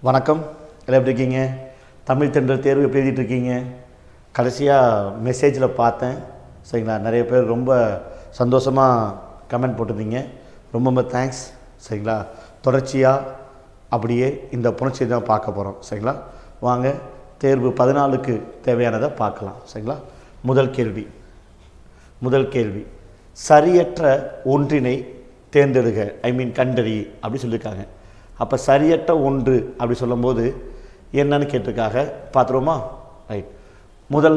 வணக்கம். எல்லாம் எப்படி இருக்கீங்க? தமிழ் தென்றல் தேர்வு எப்படி எழுதிட்டு இருக்கீங்க? கடைசியாக மெசேஜில் பார்த்தேன். சரிங்களா, நிறைய பேர் ரொம்ப சந்தோஷமாக கமெண்ட் போட்டிருந்தீங்க. ரொம்ப ரொம்ப தேங்க்ஸ். சரிங்களா, தொடர்ச்சியாக அப்படியே இந்த புணர்ச்சி தான் பார்க்க போகிறோம். சரிங்களா, வாங்க தேர்வு 14க்கு தேவையானதை பார்க்கலாம். சரிங்களா, முதல் கேள்வி சரியற்ற ஒன்றினை தேர்ந்தெடுக, கண்டறி அப்படி சொல்லியிருக்காங்க. அப்போ சரியற்ற ஒன்று அப்படி சொல்லும்போது என்னன்னு கேட்டிருக்காங்க. பார்த்துருவோமா? ரைட். முதல்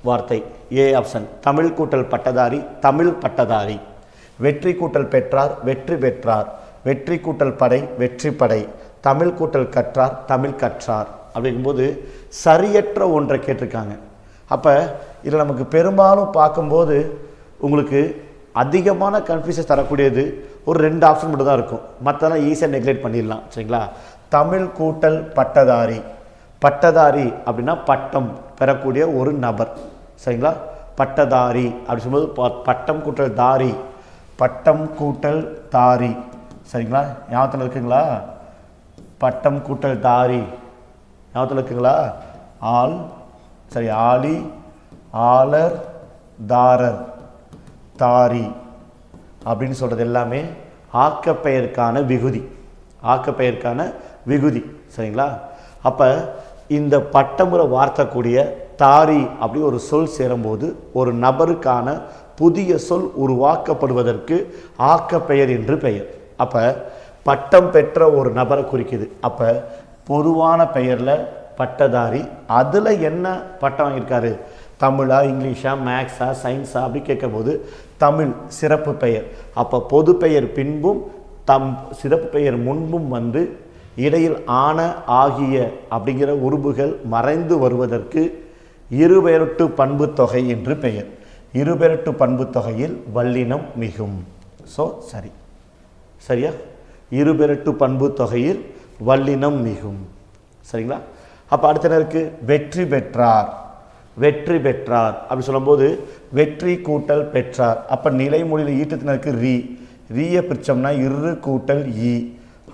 வார்த்தை ஏ ஆப்ஷன், தமிழ் கூட்டல் பட்டதாரி, தமிழ் பட்டதாரி. வெற்றி கூட்டல் பெற்றார், வெற்றி பெற்றார். வெற்றி கூட்டல் படை, வெற்றி படை. தமிழ் கூட்டல் கற்றார், தமிழ் கற்றார். அப்படிங்கும்போது சரியற்ற ஒன்றை கேட்டிருக்காங்க. அப்போ இதில் நமக்கு பெரும்பாலும் பார்க்கும்போது உங்களுக்கு அதிகமான கன்ஃபியூஷன் தரக்கூடியது ஒரு 2 ஆப்ஷன் மட்டும் தான் இருக்கும். மற்றெல்லாம் ஈஸியாக நெக்லெக்ட் பண்ணிடலாம். சரிங்களா, தமிழ் கூட்டல் பட்டதாரி. பட்டதாரி அப்படின்னா பட்டம் பெறக்கூடிய ஒரு நபர். சரிங்களா, பட்டதாரி அப்படி சொல்லும்போது பட்டம் கூட்டல் தாரி, பட்டம் கூட்டல் தாரி. சரிங்களா, ஞாபகத்தில் இருக்குங்களா? பட்டம் கூட்டல் தாரி ஞாபகத்தில் இருக்குங்களா? ஆள், சரி, ஆளி, ஆளர், தாரர், தாரி அப்படின்னு சொல்கிறது எல்லாமே ஆக்கப்பெயருக்கான விகுதி. ஆக்கப்பெயருக்கான விகுதி. சரிங்களா, அப்போ இந்த பட்டமுறை வார்த்தக்கூடிய தாரி அப்படி ஒரு சொல் சேரும்போது ஒரு நபருக்கான புதிய சொல் உருவாக்கப்படுவதற்கு ஆக்கப்பெயர் என்று பெயர். அப்போ பட்டம் பெற்ற ஒரு நபரை குறிக்குது. அப்போ பொதுவான பெயரில் பட்டதாரி, அதில் என்ன பட்டம் வாங்கியிருக்காரு? தமிழா, இங்கிலீஷா, மேக்ஸா, சயின்ஸா அப்படி கேட்கும்போது தமிழ் சிறப்பு பெயர். அப்போ பொது பெயர் பின்பும் சிறப்பு பெயர் முன்பும் வந்து இடையில் ஆன ஆகிய அப்படிங்கிற உருபுகள் மறைந்து வருவதற்கு இருபெயரொட்டு பண்பு தொகை என்று பெயர். இருபெயரொட்டு பண்பு தொகையில் வல்லினம் மிகும். ஸோ சரியா, இருபெயரொட்டு பண்பு தொகையில் வல்லினம் மிகும். சரிங்களா, அப்போ அடுத்த நேருக்கு வெற்றி பெற்றார். வெற்றி பெற்றார் அப்படி சொல்லும்போது வெற்றி கூட்டல் பெற்றார். அப்போ நிலைமொழியில் ஈட்டத்தினருக்கு ரீயை பிரிச்சோம்னா இரு கூட்டல் ஈ.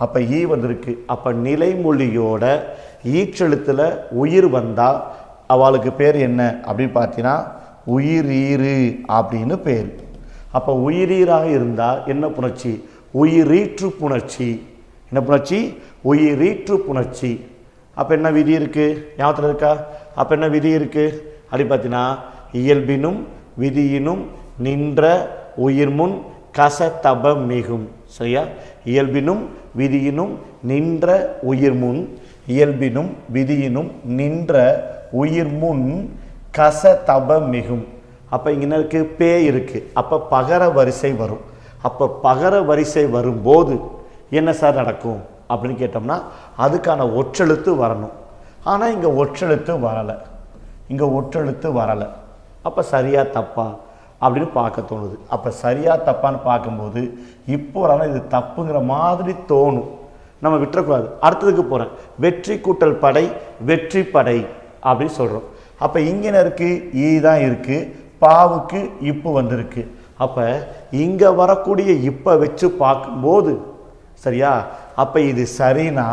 அப்போ ஈ வந்திருக்கு. அப்போ நிலைமொழியோட ஈற்றெழுத்தில் உயிர் வந்தால் அவளுக்கு பேர் என்ன அப்படின்னு பார்த்தீங்கன்னா உயிரீறு அப்படின்னு பேர். அப்போ உயிரீராக இருந்தால் என்ன புணர்ச்சி? உயிரீற்று புணர்ச்சி. என்ன புணர்ச்சி? உயிரீற்று புணர்ச்சி. அப்போ என்ன விதி இருக்குது? ஞாபகத்தில் இருக்கா? அப்போ என்ன விதி இருக்குது அப்படி பார்த்தீங்கன்னா இயல்பினும் விதியினும் நின்ற உயிர்முன் கசதப மிகும். சரியா, இயல்பினும் விதியினும் நின்ற உயிர்முன், இயல்பினும் விதியினும் நின்ற உயிர்முன் கசதப மிகும். அப்போ இங்கே என்ன இருக்குது? பே இருக்குது. அப்போ பகர வரிசை வரும். அப்போ பகர வரிசை வரும்போது என்ன சார் நடக்கும் அப்படின்னு கேட்டோம்னா அதுக்கான ஒற்றெழுத்து வரணும். ஆனால் இங்கே ஒற்றெழுத்து வரலை. அப்போ சரியா தப்பா அப்படின்னு பார்க்க தோணுது. அப்போ சரியா தப்பான்னு பார்க்கும்போது இப்போ வரலாம் இது தப்புங்கிற மாதிரி தோணும். நம்ம விட்டுறக்கூடாது. அடுத்ததுக்கு போகிறேன். வெற்றி கூட்டல் படை, வெற்றி படை அப்படின்னு சொல்கிறோம். அப்போ இங்கே இருக்குது ஈ தான் இருக்குது, பாவுக்கு இப்போ வந்திருக்கு. அப்போ இங்கே வரக்கூடிய இப்போ வச்சு பார்க்கும்போது சரியா, அப்போ இது சரினா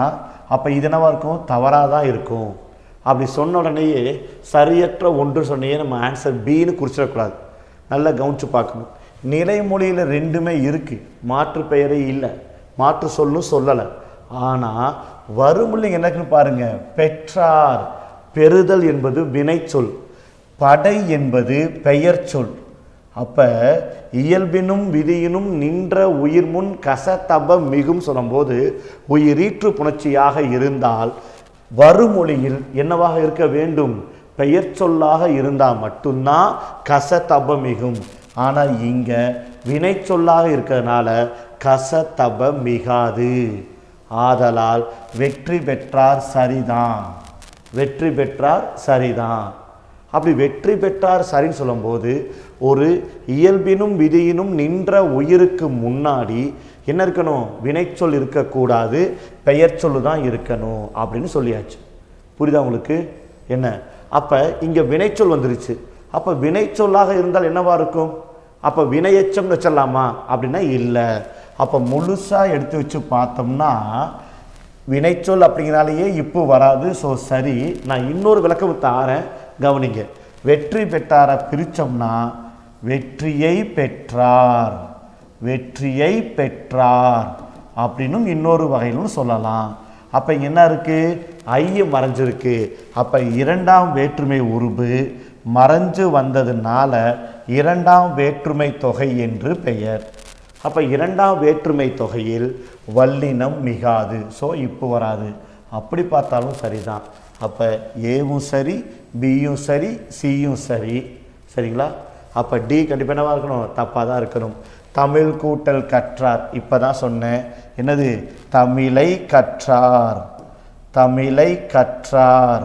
அப்போ இது என்னவா இருக்கும்? தவறாக தான் இருக்கும். அப்படி சொன்ன உடனேயே சரியற்ற ஒன்று சொன்னையே நம்ம ஆன்சர் பின்னு குறிச்சிடக்கூடாது. நல்லா கவனித்து பார்க்கணும். நிலைமொழியில் ரெண்டுமே இருக்குது, மாற்று பெயரே இல்லை, மாற்று சொல்லும் சொல்லலை. ஆனால் வருமொழி என்னக்குன்னு பாருங்கள். பெற்றார், பெறுதல் என்பது வினைச்சொல், படை என்பது பெயர் சொல். அப்போ இயல்பினும் விதியினும் நின்ற உயிர்முன் கசதப மிகும் சொல்லும்போது உயிரீற்று புணர்ச்சியாக இருந்தால் வருமொழியில் என்னவாக இருக்க வேண்டும்? பெயர் சொல்லாக இருந்தால் மட்டும்தான் கசதப மிகும். ஆனால் இங்கே வினை சொல்லாக இருக்கிறதுனால கசதப மிகாது. ஆதலால் வெற்றி பெற்றார் சரிதான். வெற்றி பெற்றார் சரிதான். அப்படி வெற்றி பெற்றார் சரின்னு சொல்லும்போது ஒரு இயல்பினும் விதியினும் நின்ற உயிருக்கு முன்னாடி என்ன இருக்கணும்? வினைச்சொல் இருக்கக்கூடாது, பெயர் சொல்லு தான் இருக்கணும் அப்படின்னு சொல்லியாச்சு. புரியுதா உங்களுக்கு? என்ன அப்போ இங்கே வினைச்சொல் வந்துருச்சு. அப்போ வினைச்சொல்லாக இருந்தால் என்னவா இருக்கும்? அப்போ வினையச்சம்னு வச்சிடலாமா அப்படின்னா இல்லை. அப்போ முழுசாக எடுத்து வச்சு பார்த்தோம்னா வினைச்சொல் அப்படிங்கிறாலேயே இப்போ வராது. ஸோ சரி. நான் இன்னொரு விளக்கம் தாரேன், கவனிங்க. வெற்றி பெற்றாரை பிரித்தோம்னா வெற்றியை பெற்றார், வெற்றியை பெற்றார் அப்படின்னும் இன்னொரு வகையிலும் சொல்லலாம். அப்போ என்ன இருக்குது? ஐய மறைஞ்சிருக்கு. அப்போ இரண்டாம் வேற்றுமை உருபு மறைஞ்சு வந்ததுனால இரண்டாம் வேற்றுமை தொகை என்று பெயர். அப்போ இரண்டாம் வேற்றுமை தொகையில் வல்லினம் மிகாது. ஸோ இப்போ வராது. அப்படி பார்த்தாலும் சரிதான். அப்போ ஏவும் சரி, பியும் சரி, சியும் சரி. சரிங்களா? அப்போ டி கண்டிப்பாக என்னவாக இருக்கணும்? தப்பாக தான் இருக்கணும். தமிழ் கூட்டல் கற்றார். இப்போ தான் சொன்னேன். என்னது? தமிழை கற்றார், தமிழை கற்றார்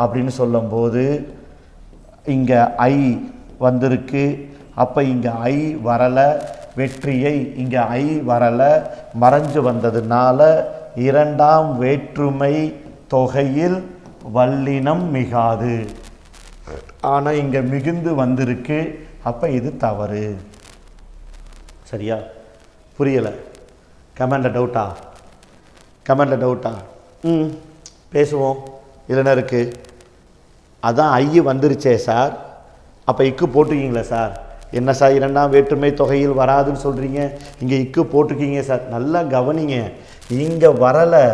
அப்படின்னு சொல்லும்போது இங்கே ஐ வந்திருக்கு. அப்போ இங்கே ஐ வரலை. வெற்றியை இங்கே ஐ வரலை, மறைஞ்சு வந்ததுனால இரண்டாம் வேற்றுமை தொகையில் வல்லினம் மிகாது. ஆனால் இங்கே மிகுந்து வந்திருக்கு. அப்போ இது தவறு. சரியா? புரியலை? கமெண்டில் டவுட்டா? கமெண்டில் டவுட்டா? பேசுவோம். இதில் என்ன இருக்குது? அதான் ஐ வந்துருச்சே சார். அப்போ இக்கு போட்டிருக்கீங்களா சார்? என்ன சார் இரண்டாம் வேற்றுமை தொகையில் வராதுன்னு சொல்கிறீங்க, இங்கே இக்கு போட்டிருக்கீங்க சார். நல்லா கவனிங்க. இங்கே வரலை,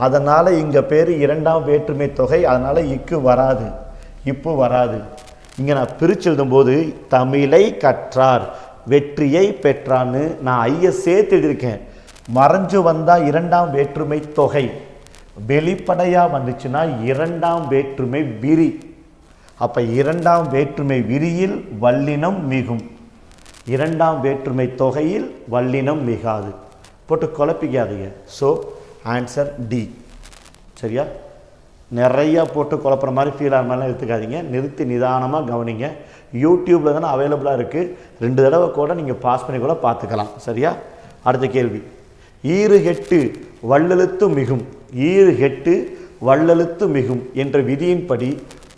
அதனால் இங்கே பேர் இரண்டாம் வேற்றுமை தொகை, அதனால் இக்கு வராது, இப்போ வராது. இங்கே நான் பிரித்து எழுதும்போது தமிழை கற்றார், வெற்றியை பெற்றான்னு நான் ஐய சேர்த்து எழுதியிருக்கேன். மறைஞ்சு வந்தால் இரண்டாம் வேற்றுமை தொகை, வெளிப்படையாக வந்துச்சுன்னா இரண்டாம் வேற்றுமை விரி. அப்போ இரண்டாம் வேற்றுமை விரியில் வல்லினம் மிகும், இரண்டாம் வேற்றுமை தொகையில் வல்லினம் மிகாது. போட்டு குழப்பிக்காதீங்க. So answer D. சரியா? நிறையா போட்டு குழப்புற மாதிரி ஃபீல் ஆகிற மாதிரிலாம் எடுத்துக்காதீங்க. நிறுத்தி நிதானமாக கவனிங்க. யூடியூப்பில் தானே அவைலபிளாக இருக்குது. 2 தடவை கூட நீங்கள் பாஸ் பண்ணி கூட பார்த்துக்கலாம். சரியா? அடுத்த கேள்வி. ஈறுகெட்டு வள்ளெழுத்து மிகும், ஈறுகெட்டு வள்ளெழுத்து மிகும் என்ற விதியின்படி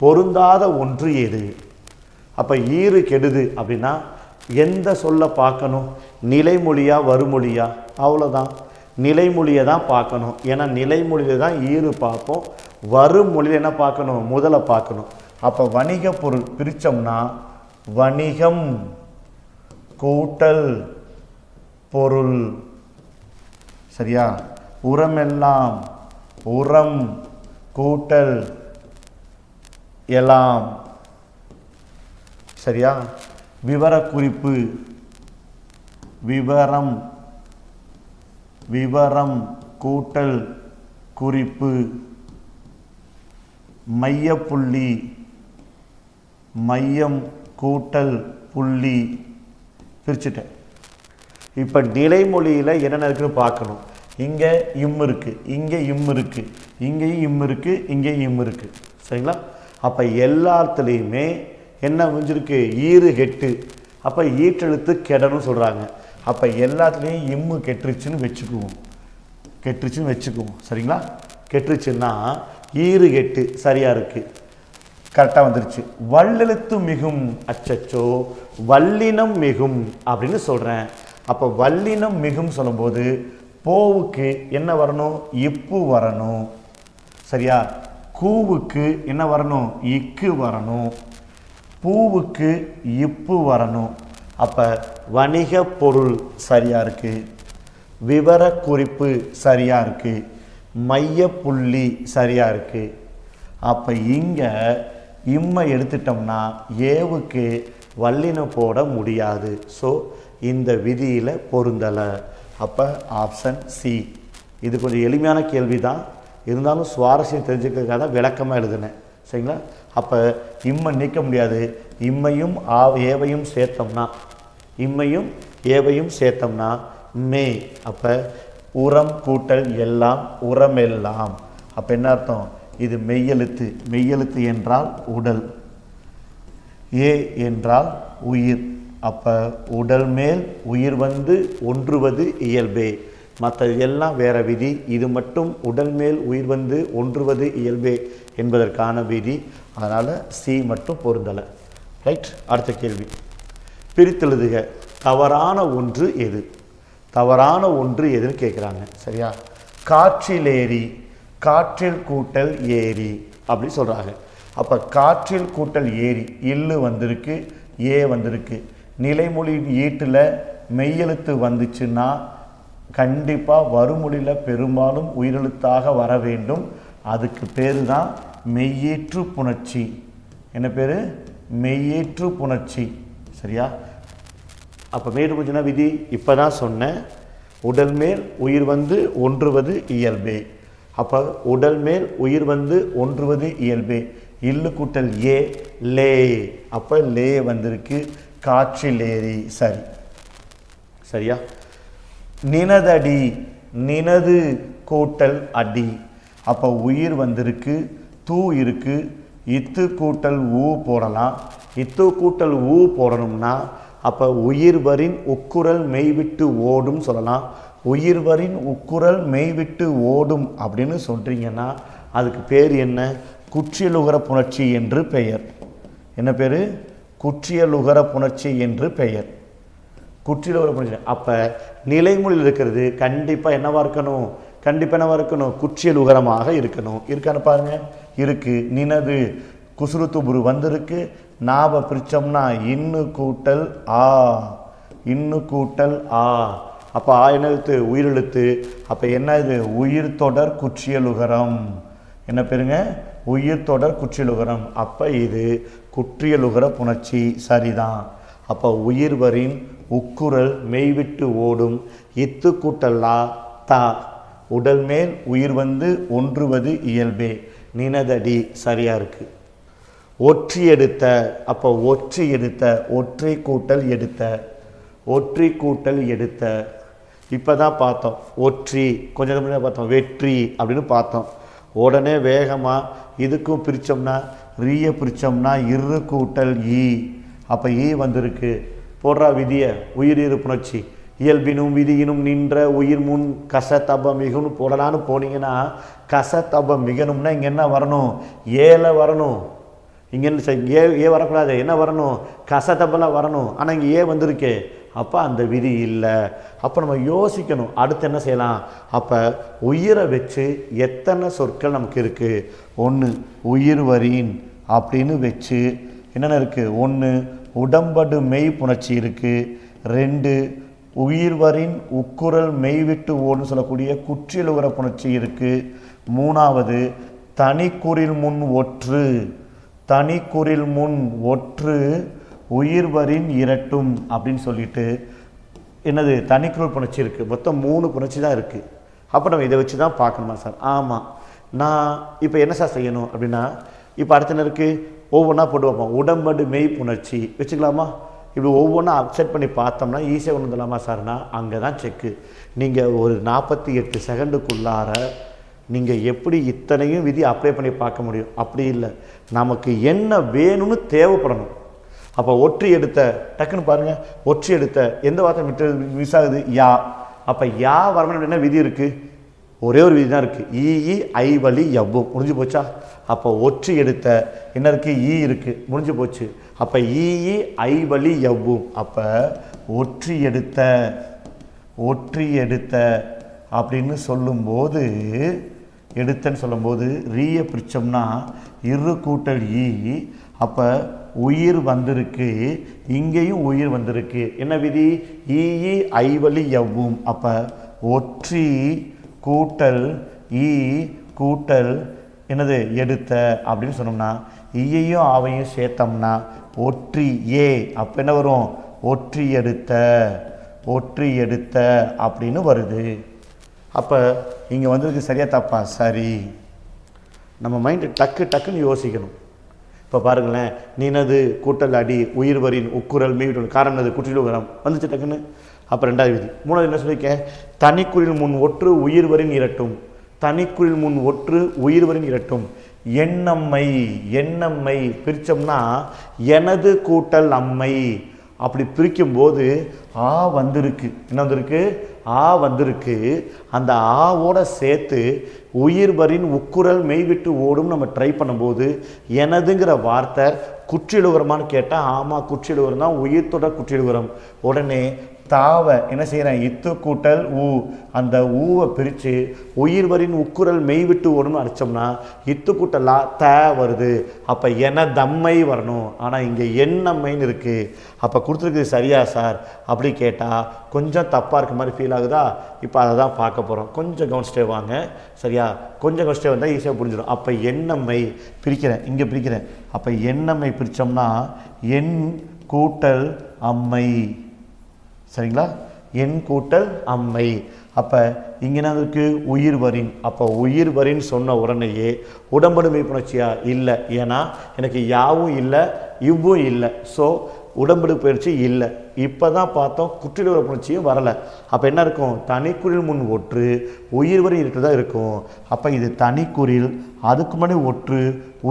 பொருந்தாத ஒன்று எது? அப்போ ஈறு கெடுது அப்படின்னா எந்த சொல்ல பார்க்கணும்? நிலைமொழியா வருமொழியா? அவ்வளோதான். நிலைமொழியை தான் பார்க்கணும். ஏன்னா நிலைமொழியில் தான் ஈறு பார்ப்போம். வருமொழியில் என்ன பார்க்கணும்? முதல்ல பார்க்கணும். அப்போ வணிக பொருள் பிரித்தோம்னா வணிகம் கூட்டல் பொருள். சரியா? உரமெல்லாம் உரம் கூட்டல் எல்லாம். சரியா? விவரக்குறிப்பு விவரம், விவரம் கூட்டல் குறிப்பு. மையப்புள்ளி மையம் கூட்டல் புள்ளி. பிரிச்சுட்டேன். இப்போ நிலைமொழியில் என்னென்ன இருக்குன்னு பார்க்கணும். இங்கே இம் இருக்குது, இங்கே இம் இருக்குது, இங்கேயும் இம் இருக்குது, இங்கேயும் இம் இருக்குது. சரிங்களா? அப்போ எல்லாத்துலேயுமே என்ன முடிஞ்சிருக்கு? ஈறு கெட்டு. அப்போ ஈற்றெழுத்து கெடணும்னு சொல்கிறாங்க. அப்போ எல்லாத்துலேயும் இம்மு கெட்டுருச்சுன்னு வச்சுக்குவோம், கெட்டுருச்சுன்னு வச்சுக்குவோம். சரிங்களா? கெட்டுருச்சுன்னா ஈறு கெட்டு சரியாக இருக்குது, கரெக்டாக வந்துருச்சு. வள்ளெழுத்து மிகும், அச்சச்சோ வல்லினம் மிகும் அப்படின்னு சொல்கிறேன். அப்போ வல்லினம் மிகும் சொல்லும்போது போவுக்கு என்ன வரணும்? இப்பு வரணும். சரியா? கூவுக்கு என்ன வரணும்? இக்கு வரணும். பூவுக்கு இப்பு வரணும். அப்போ வணிக பொருள் சரியாக இருக்குது, விவர குறிப்பு சரியாக இருக்குது, மையப்புள்ளி சரியாக இருக்குது. அப்போ இங்கே இம்மை எடுத்துட்டோம்னா ஏவுக்கு வல்லினம் போட முடியாது. ஸோ இந்த விதியில் பொருந்தலை. அப்போ ஆப்ஷன் சி. இது கொஞ்சம் எளிமையான கேள்வி தான், இருந்தாலும் சுவாரஸ்யம் தெரிஞ்சுக்கிறதுக்காக தான் விளக்கமாக எழுதுனேன். சரிங்களா? அப்போ இம்மை நீக்க முடியாது. இம்மையும் ஏவையும் சேர்த்தோம்னா, இம்மையும் ஏவையும் சேர்த்தோம்னா மே. அப்போ உரம் கூட்டல் எல்லாம் உரமெல்லாம். அப்போ என்ன அர்த்தம்? இது மெய்யெழுத்து. மெய்யெழுத்து என்றால் உடல், ஏ என்றால் உயிர். அப்போ உடல் மேல் உயிர் வந்து ஒன்றுவது இயல்பே. மற்ற எல்லாம் வேறு விதி. இது மட்டும் உடல் மேல் உயிர் வந்து ஒன்றுவது இயல்பே என்பதற்கான விதி. அதனால் சி மட்டும் பொருந்தலை. ரைட்? அடுத்த கேள்வி. பிரித்தெழுதுக. தவறான ஒன்று எது? தவறான ஒன்று எதுன்னு கேட்குறாங்க. சரியா? காற்றிலேறி, காற்றில் கூட்டல் ஏரி அப்படி சொல்கிறாங்க. அப்போ காற்றில் கூட்டல் ஏரி, இல்லு வந்திருக்கு, ஏ வந்திருக்கு. நிலைமொழி ஈட்டில் மெய்யெழுத்து வந்துச்சுன்னா கண்டிப்பாக வருமொழியில் பெரும்பாலும் உயிரெழுத்தாக வர வேண்டும். அதுக்கு பேர் தான் மெய்யேற்று புணர்ச்சி. என்ன பேர்? மெய்யேற்று புணர்ச்சி. சரியா? அப்போ மேடு புணர்ச்சினா விதி இப்போ தான் சொன்னேன். உடல் மேல் உயிர் வந்து ஒன்றுவது இயல்பே. அப்போ உடல் மேல் உயிர் வந்து ஒன்றுவது இயல்பே. இல்லு கூட்டல் ஏ, லே. அப்போ லே வந்திருக்கு, காற்றிலேறி. சரி, சரியா? நினதடி, நினது கூட்டல் அடி. அப்போ உயிர் வந்திருக்கு, தூ இருக்கு, இத்து கூட்டல் ஊ போடலாம். இத்து கூட்டல் ஊ போடணும்னா அப்போ உயிர்வரின் உக்குரல் மெய்விட்டு ஓடும் சொல்லலாம். உயிர்வரின் உக்குரல் மெய்விட்டு ஓடும் அப்படின்னு சொல்கிறீங்கன்னா அதுக்கு பேர் என்ன? குற்றியலுகர புணர்ச்சி என்று பெயர். என்ன பேர்? குற்றியலுகர புணர்ச்சி என்று பெயர். குற்றியலுகர புணர்ச்சி. அப்போ நிலைமொழியில் இருக்கிறது கண்டிப்பாக என்னவா இருக்கணும்? கண்டிப்பாக என்னவா இருக்கணும்? குற்றியலுகரமாக இருக்கணும். இருக்கான்னு பாருங்க. இருக்கு. நினது குசுறு துபுரு வந்திருக்கு. நாப பிரிச்சோம்னா இன்னு கூட்டல் ஆ, இன்னு கூட்டல் ஆ. அப்போ ஆ என்ன எழுத்து? உயிரெழுத்து. அப்போ என்ன இது? உயிர் தொடர் குற்றியலுகரம். என்ன பேருங்க? உயிர் தொடர் குற்றியலுகரம். அப்போ இது குற்றியலுகர புணர்ச்சி. சரிதான். அப்போ உயிர்வரின் உக்குரல் மெய்விட்டு ஓடும். இத்து கூட்டல்லா தா. உடல் மேல் உயிர் வந்து ஒன்றுவது இயல்பே. நினதடி. சரியா இருக்கு. ஒற்றி எடுத்த. அப்போ ஒற்றி எடுத்த, ஒற்றை கூட்டல் எடுத்த, ஒற்றி கூட்டல் எடுத்த. இப்போ தான் பார்த்தோம் ஒற்றி, கொஞ்சம் முன்னாடி பார்த்தோம் வெற்றி அப்படின்னு பார்த்தோம். உடனே வேகமாக இதுக்கும் பிரித்தோம்னா, ரீயை பிரித்தோம்னா இரு கூட்டல் ஈ. அப்போ ஈ வந்திருக்கு. போடுறா விதியை. உயிர் புணர்ச்சி. இயல்பினும் விதியினும் நின்ற உயிர் முன் கசத்தப மிகுன்னு போடலான்னு போனீங்கன்னா கசத்தப மிகணும்னா இங்கே என்ன வரணும்? ஏல வரணும். இங்கே ஏ வரக்கூடாது. என்ன வரணும்? கசத்தபெல்லாம் வரணும். ஆனால் இங்கே ஏ வந்திருக்கே. அப்போ அந்த விதி இல்லை. அப்போ நம்ம யோசிக்கணும் அடுத்து என்ன செய்யலாம். அப்போ உயிரை வச்சு எத்தனை சொற்கள் நமக்கு இருக்குது? ஒன்று உயிர்வரின் அப்படின்னு வச்சு என்னென்ன இருக்குது? ஒன்று உடம்படு மெய் புணர்ச்சி இருக்குது. 2 உயிர்வரின் உக்குரல் மெய்விட்டு ஓடுன்னு சொல்லக்கூடிய குற்றியலுகர புணர்ச்சி இருக்குது. 3வது தனிக்குறில் முன் ஒற்று, தனிக்குறில் முன் ஒற்று உயிர்வரின் இரட்டும் அப்படின்னு சொல்லிட்டு என்னது? தனிக்குறள் புணர்ச்சி இருக்குது. மொத்தம் 3 புணர்ச்சி தான் இருக்குது. அப்போ நம்ம இதை வச்சு தான் பார்க்கணுமா சார்? ஆமாம். நான் இப்போ என்ன சார் செய்யணும் அப்படின்னா, இப்போ அடுத்த என்ன இருக்குது? ஒவ்வொன்றா போட்டு வைப்போம். உடம்படு மெய் புணர்ச்சி வச்சுக்கலாமா? இப்படி ஒவ்வொன்றா அப்செட் பண்ணி பார்த்தோம்னா ஈஸியாக கொண்டு வந்துடலாமா சார்னா? அங்கே தான் செக்கு. நீங்கள் ஒரு 48 செகண்டுக்குள்ளார நீங்கள் எப்படி இத்தனையும் விதி அப்ளை பண்ணி பார்க்க முடியும்? அப்படி இல்லை. நமக்கு என்ன வேணும்னு தேவைப்படணும். அப்போ ஒற்றி எடுத்த டக்குன்னு பாருங்கள். ஒற்றி எடுத்த எந்த வார்த்தை மிஸ் ஆகுது? யா. அப்போ யா வரணும் என்ன விதி இருக்குது? ஒரே ஒரு விதி தான் இருக்குது. ஈ ஐ வழி எவ்வும். முடிஞ்சு போச்சா? அப்போ ஒற்றி எடுத்த என்ன இருக்குது? ஈ இருக்குது. முடிஞ்சு போச்சு. அப்போ ஈ ஐ வழி எவ்வும். அப்போ ஒற்றி எடுத்த, ஒற்றி எடுத்த அப்படின்னு சொல்லும்போது, எடுத்தன்னு சொல்லும்போது ரீயை பிரித்தோம்னா இரு கூட்டல் ஈ. அப்போ உயிர் வந்திருக்கு, இங்கேயும் உயிர் வந்திருக்கு. என்ன விதி? ஈ ஐ வழி எவ்வும். அப்போ ஒற்றி கூட்டல் ஈ கூட்டல் என்னது? எடுத்த அப்படின்னு சொன்னோம்னா ஈயையும் ஆவையும் சேர்த்தோம்னா ஒற்றி ஏ. அப்போ என்ன வரும்? ஒற்றி எடுத்த, ஒற்றி எடுத்த அப்படின்னு வருது. அப்போ இங்கே வந்திருக்கு. சரியா தப்பா? சரி. நம்ம மைண்டு டக்குன்னு யோசிக்கணும். இப்போ பாருங்களேன். நினது கூட்டல் அடி உயிர்வரின் உக்குரல் மெய்விட்டு காரணம் அது குற்றியலுகரம் வந்துச்சு டக்குன்னு. அப்போ 2வது விதி. 3வது என்ன சொல்லியிருக்கேன்? தனிக்குறில் முன் ஒற்று உயிர்வரின் இரட்டும். தனிக்குறில் முன் ஒற்று உயிர்வரின் இரட்டும். எண்ணம்மை, எண்ணம்மை பிரித்தோம்னா எனது கூட்டல் அம்மை. அப்படி பிரிக்கும்போது ஆ வந்திருக்கு. என்ன வந்திருக்கு? ஆ வந்திருக்கு. அந்த ஆவோட சேர்த்து உயிர்வரின் உக்குரல் மெய்விட்டு ஓடும் நம்ம ட்ரை பண்ணும்போது எனதுங்கிற வார்த்தை குற்றியலுகரமானு கேட்டால் ஆமாம் குற்றியலுகரம் தான். உயிர் தொடர் குற்றியலுகரம். உடனே தாவை என்ன செய்கிறேன், இத்து கூட்டல் ஊ, அந்த ஊவை பிரித்து உயிர்வரின் உக்குரல் மெய் விட்டு ஓடுன்னு அடித்தோம்னா இத்து கூட்டலா த வருது. அப்போ என தம்மை வரணும். ஆனால் இங்கே எண்ணம்மைன்னு இருக்குது. அப்போ கொடுத்துருக்குது சரியா சார் அப்படி கேட்டால் கொஞ்சம் தப்பாக இருக்க மாதிரி ஃபீல் ஆகுதா? இப்போ அதை தான் பார்க்க போகிறோம். கொஞ்சம் கவனிச்சிட்டே வாங்க. சரியா? கொஞ்சம் கவனிச்சிட்டே வந்தால் ஈஸியாக புரிஞ்சிடும். அப்போ எண்ணம்மை பிரிக்கிறேன், இங்கே பிரிக்கிறேன். அப்போ எண்ணம்மை பிரித்தோம்னா எண் கூட்டல் அம்மை. சரிங்களா? எண் கூட்டல் அம்மை. அப்போ இங்கே என்ன இருக்குது, உயிர் வரின். அப்போ உயிர் வரின்னு சொன்ன உடனேயே உடம்படுமை புணர்ச்சியா? இல்லை. ஏன்னா எனக்கு யாவும் இல்லை இவ்வும் இல்லை. ஸோ உடம்படு பயிற்சி இல்லை. இப்போ தான் பார்த்தோம் குற்றிலுற புணர்ச்சியும் வரலை. அப்போ என்ன இருக்கும், தனிக்குறில் முன் ஒற்று உயிர் வரி இருக்கிறதா இருக்கும். அப்போ இது தனிக்குறில், அதுக்கு முன்னாடி ஒற்று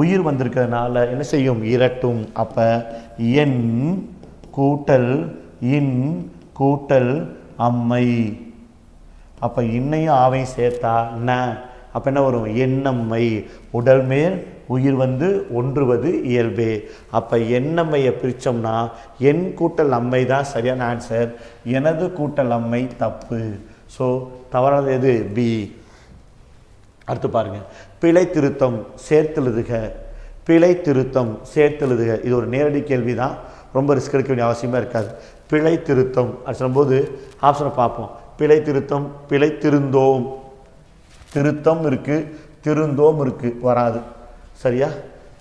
உயிர் வந்திருக்கிறதுனால என்ன செய்யும், இரட்டும். அப்போ எண் கூட்டல் இன் கூட்டல் அம்மை. அப்போ இன்னையும் ஆவையும் சேர்த்தா ந. அப்போ என்ன வரும், எண்ணம்மை. உடல் மேல் உயிர் வந்து ஒன்றுவது இயல்பே. அப்போ எண்ணம்மையை பிரித்தோம்னா என் கூட்டல் அம்மை தான் சரியான ஆன்சர். எனது கூட்டல் அம்மை தப்பு. ஸோ தவறானது எது, பி. அடுத்து பாருங்கள், பிழை திருத்தம் சேர்த்தெழுதுக. பிழை திருத்தம் சேர்த்தெழுதுக. இது ஒரு நேரடி கேள்வி தான், ரொம்ப ரிஸ்க் எடுக்க வேண்டிய அவசியமாக இருக்காது. பிழை திருத்தம் அது சொல்லும்போது ஆப்ஷனை பார்ப்போம். பிழை திருத்தம், பிழை திருந்தோம். திருத்தம் இருக்குது, திருந்தோம் இருக்குது, வராது. சரியா?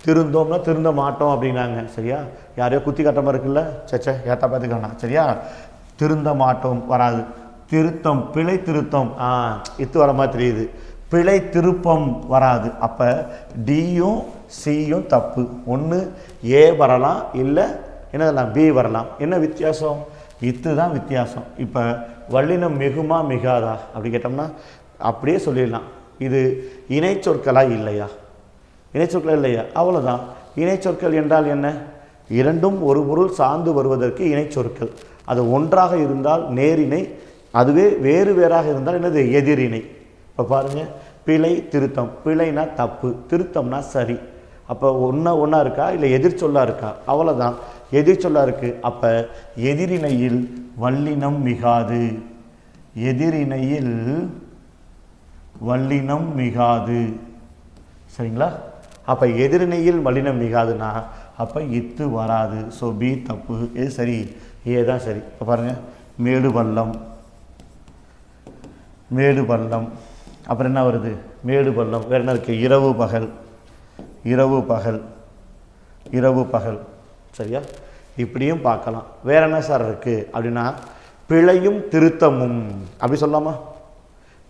திருந்தோம்னா திருந்த மாட்டோம் அப்படின்னாங்க. சரியா? யாரையோ குத்தி கட்ட மாதிரி இருக்குல்ல, சச்சா ஏட்டா பார்த்துக்கணும். சரியா? திருந்த மாட்டோம் வராது. திருத்தம், பிழை திருத்தம் இத்து வர மாதிரி தெரியுது. பிழை திருப்பம் வராது. அப்போ டியும் சியும் தப்பு. ஒன்று ஏ வரலாம், இல்லை என்னதெல்லாம் பி வரலாம். என்ன வித்தியாசம், இத்து தான் வித்தியாசம். இப்போ வல்லினம் மிகுமா மிகாதா அப்படி கேட்டோம்னா அப்படியே சொல்லிடலாம். இது இணை சொற்களா இல்லையா, இணை சொற்களா இல்லையா, அவ்வளோதான். இணை சொற்கள் என்றால் என்ன, இரண்டும் ஒரு பொருள் சார்ந்து வருவதற்கு இணை சொற்கள். அது ஒன்றாக இருந்தால் நேரிணை, அதுவே வேறு வேறாக இருந்தால் என்னது, எதிரிணை. இப்போ பாருங்கள், பிழை திருத்தம். பிழைனா தப்பு, திருத்தம்னா சரி. அப்போ ஒன்றா இருக்கா இல்லை எதிர்ச்சொல்லாக இருக்கா, அவ்வளோதான். எதிர்ச்சொல்லாக இருக்குது. அப்போ எதிரிணையில் வல்லினம் மிகாது. எதிரிணையில் வல்லினம் மிகாது. சரிங்களா? அப்போ எதிரிணையில் வல்லினம் மிகாதுன்னா அப்போ இத்து வராது. ஸோ பி தப்பு. எது சரி, ஏ தான் சரி. இப்போ பாருங்கள், மேடு பள்ளம். மேடு பள்ளம். அப்புறம் என்ன வருது, மேடு பள்ளம். வேறு என்ன இருக்குது, இரவு பகல். இரவு பகல், இரவு பகல். சரியா? இப்படியும் பார்க்கலாம். வேற என்ன சார் இருக்குது அப்படின்னா, பிழையும் திருத்தமும் அப்படி சொல்லலாமா,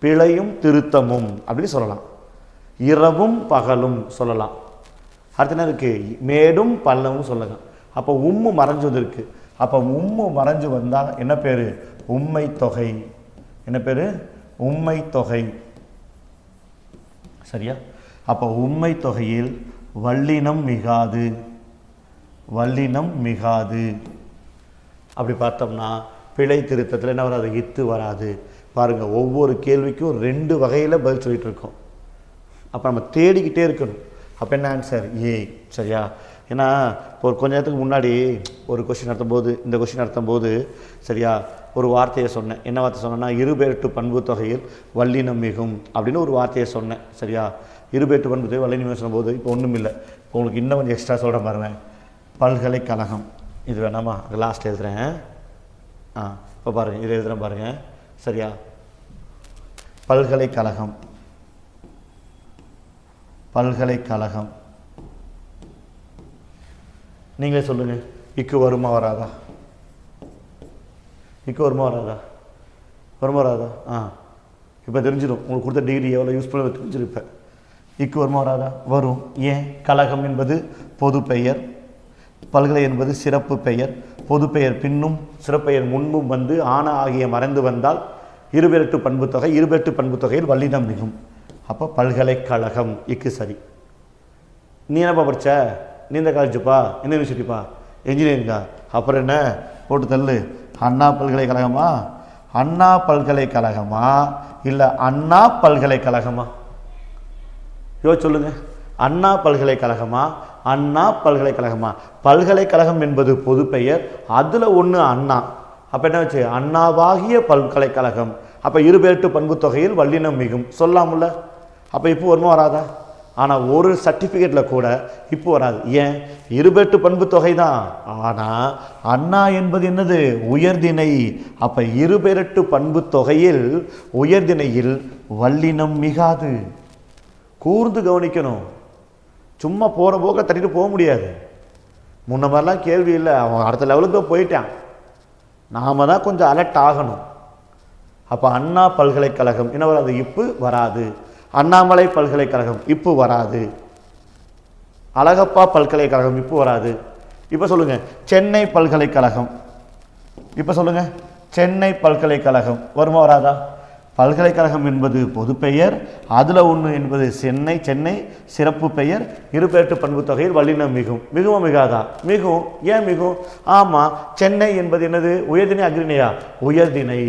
பிழையும் திருத்தமும் அப்படின்னு சொல்லலாம். இரவும் பகலும் சொல்லலாம். அடுத்து என்ன இருக்குது, மேடும் பள்ளமும் சொல்லலாம். அப்போ உம்மு மறைஞ்சு வந்திருக்கு. அப்போ உம்மு மறைஞ்சு வந்தால் என்ன பேர், உம்மை தொகை. என்ன பேர், உம்மை தொகை. சரியா? அப்போ உம்மை தொகையில் வல்லினம் மிகாது. வல்லினம் மிகாது. அப்படி பார்த்தோம்னா பிழை திருத்தத்தில் என்ன வராது, இத்து வராது. பாருங்கள், ஒவ்வொரு கேள்விக்கும் 2 வகையில் பதில் சொல்லிகிட்டு இருக்கோம். அப்போ நம்ம தேடிக்கிட்டே இருக்கணும். அப்போ என்ன ஆன்சர், ஏ. சரியா? ஏன்னா ஒரு கொஞ்ச நேரத்துக்கு முன்னாடி ஒரு கொஸ்டின் நடத்தும்போது, இந்த கொஸ்டின் நடத்தும்போது சரியா, ஒரு வார்த்தையை சொன்னேன். என்ன வார்த்தை சொன்னேன்னா, இருபெயர்ட்டு பண்பு தொகையில் வல்லினம் மிகும் அப்படின்னு ஒரு வார்த்தையை சொன்னேன். சரியா? இருபெயர்ட்டு பண்பு தொகை வல்லினம் சொல்லும்போது இப்போ ஒன்றும் இல்லை. இப்போ உங்களுக்கு இன்னும் கொஞ்சம் எக்ஸ்ட்ரா சொல்கிற பாருங்க. பல்கலைக்கழகம். இது வேணாமா, லாஸ்ட் எழுதுகிறேன். இப்போ பாருங்கள், இது எழுதுகிறேன் பாருங்கள். சரியா? பல்கலைக்கழகம். பல்கலைக்கழகம். நீங்களே சொல்லுங்கள், இக்கு வருமா வராதா, இக்கு வருமா வராதா, வருமா வராதா? இப்போ தெரிஞ்சிடும் உங்களுக்கு, கொடுத்த டிகிரி எவ்வளோ யூஸ்ஃபுல்லாக தெரிஞ்சிருப்பேன். இக்கு வருமா வராதா, வரும். ஏன், கழகம் என்பது பொது பெயர், பல்கலை என்பது சிறப்பு பெயர். பொது பெயர் பின்னும் சிறப்பெயர் முன்பும் வந்து ஆன ஆகிய மறைந்து வந்தால் இருபெயர்ட்டு பண்பு தொகை, இருபெயர்ட்டு பண்பு தொகையில் வல்லினம் மிகும். அப்போ பல்கலைக்கழகம், இக்கு சரி. நீ என்னப்பா படித்த, நீ இந்த காலேஜுப்பா, என்ன யூனிவர்சிட்டிப்பா, என்ஜினியரிங்கா, அப்புறம் என்ன போட்டு தள்ளு. அண்ணா பல்கலைக்கழகமா, அண்ணா பல்கலைக்கழகமா இல்லை அண்ணா பல்கலைக்கழகமா, சொல்லுங்க. அண்ணா பல்கலைக்கழகமா, அண்ணா பல்கலைக்கழகமா? பல்கலைக்கழகம் என்பது பொது பெயர், அதில் ஒன்று அண்ணா, அப்போ என்ன வச்சு அண்ணாவாகிய பல்கலைக்கழகம். அப்போ இருபேட்டு பண்பு தொகையில் வல்லினம் மிகும் சொல்லாமுல்ல. அப்போ இப்போ வருமா வராதா? ஆனால் ஒரு சர்டிஃபிகேட்டில் கூட இப்போ வராது. ஏன்? இருபேட்டு பண்பு தொகை தான். ஆனால் அண்ணா என்பது என்னது? உயர்திணை. அப்போ இருபெருட்டு பண்பு தொகையில் உயர்திணையில் வல்லினம் மிகாது. கூர்ந்து கவனிக்கணும். சும்மா போகிற போக்க தட்டிட்டு போக முடியாது. முன்ன மாதிரிலாம் கேள்வி இல்லை, அவன் அடுத்த லெவலுக்கு போயிட்டான். நாம் தான் கொஞ்சம் அலர்ட் ஆகணும். அப்போ அண்ணா பல்கலைக்கழகம் என்ன வராது? இப்போ வராது. அண்ணாமலை பல்கலைக்கழகம் இப்போ வராது. அழகப்பா பல்கலைக்கழகம் இப்போ வராது. இப்போ சொல்லுங்கள் சென்னை பல்கலைக்கழகம். இப்போ சொல்லுங்கள் சென்னை பல்கலைக்கழகம் வருமா வராதா? பல்கலைக்கழகம் என்பது பொது பெயர், அதில் ஒன்று என்பது சென்னை. சென்னை சிறப்பு பெயர். இருபேட்டு பண்பு தொகையில் வல்லினம் மிகும். மிகவும் மிகாதா? மிகும். ஏன் மிகும்? ஆமாம், சென்னை என்பது என்னது? உயர்திணை அக்ரிணையா? உயர்திணை.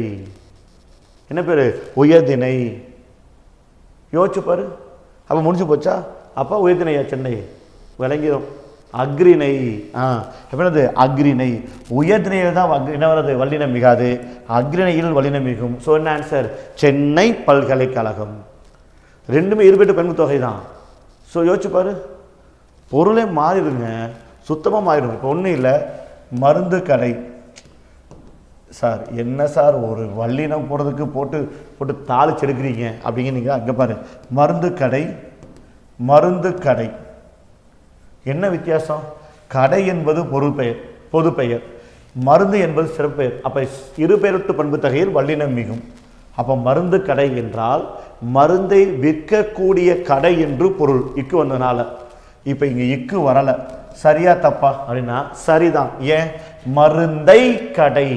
என்ன பேர்? உயர்திணை. யோசிச்சு பாரு. அப்போ முடிஞ்சு போச்சா? அப்போ உயர்திணையா சென்னை? விளங்கிடும். அக்ரிணை. எப்போ என்னது? அக்ரிணை. உயர்திணையில் தான் என்ன வர்றது? வல்லினம் மிகாது. அக்ரிணையில் வல்லினம் மிகும். ஸோ என்ன ஆன்சர்? சென்னை பல்கலைக்கழகம். ரெண்டுமே இருபேட்டு பண்பு தொகை தான். ஸோ யோசிச்சு பாரு, பொருளே மாறிடுங்க, சுத்தமாக மாறிடும். இப்போ ஒன்றும் இல்லை, மருந்து கடை. சார் என்ன சார் ஒரு வல்லினம் போடுறதுக்கு போட்டு போட்டு தாளிச்சு எடுக்கிறீங்க அப்படிங்க. நீங்கள் அங்கே பாரு, மருந்து கடை. மருந்து கடை என்ன வித்தியாசம்? கடை என்பது பொருள் பெயர், பொது பெயர். மருந்து என்பது சிறப்பு பெயர். அப்போ இருபெருட்டு பண்பு தொகையில் வல்லினம் மிகும். அப்போ மருந்து கடை என்றால் மருந்தை விற்கக்கூடிய கடை என்று பொருள். இக்கு வந்ததுனால இப்போ இங்கே இக்கு வரலை. சரியா தப்பா அப்படின்னா சரிதான். ஏன்? மருந்தை கடை,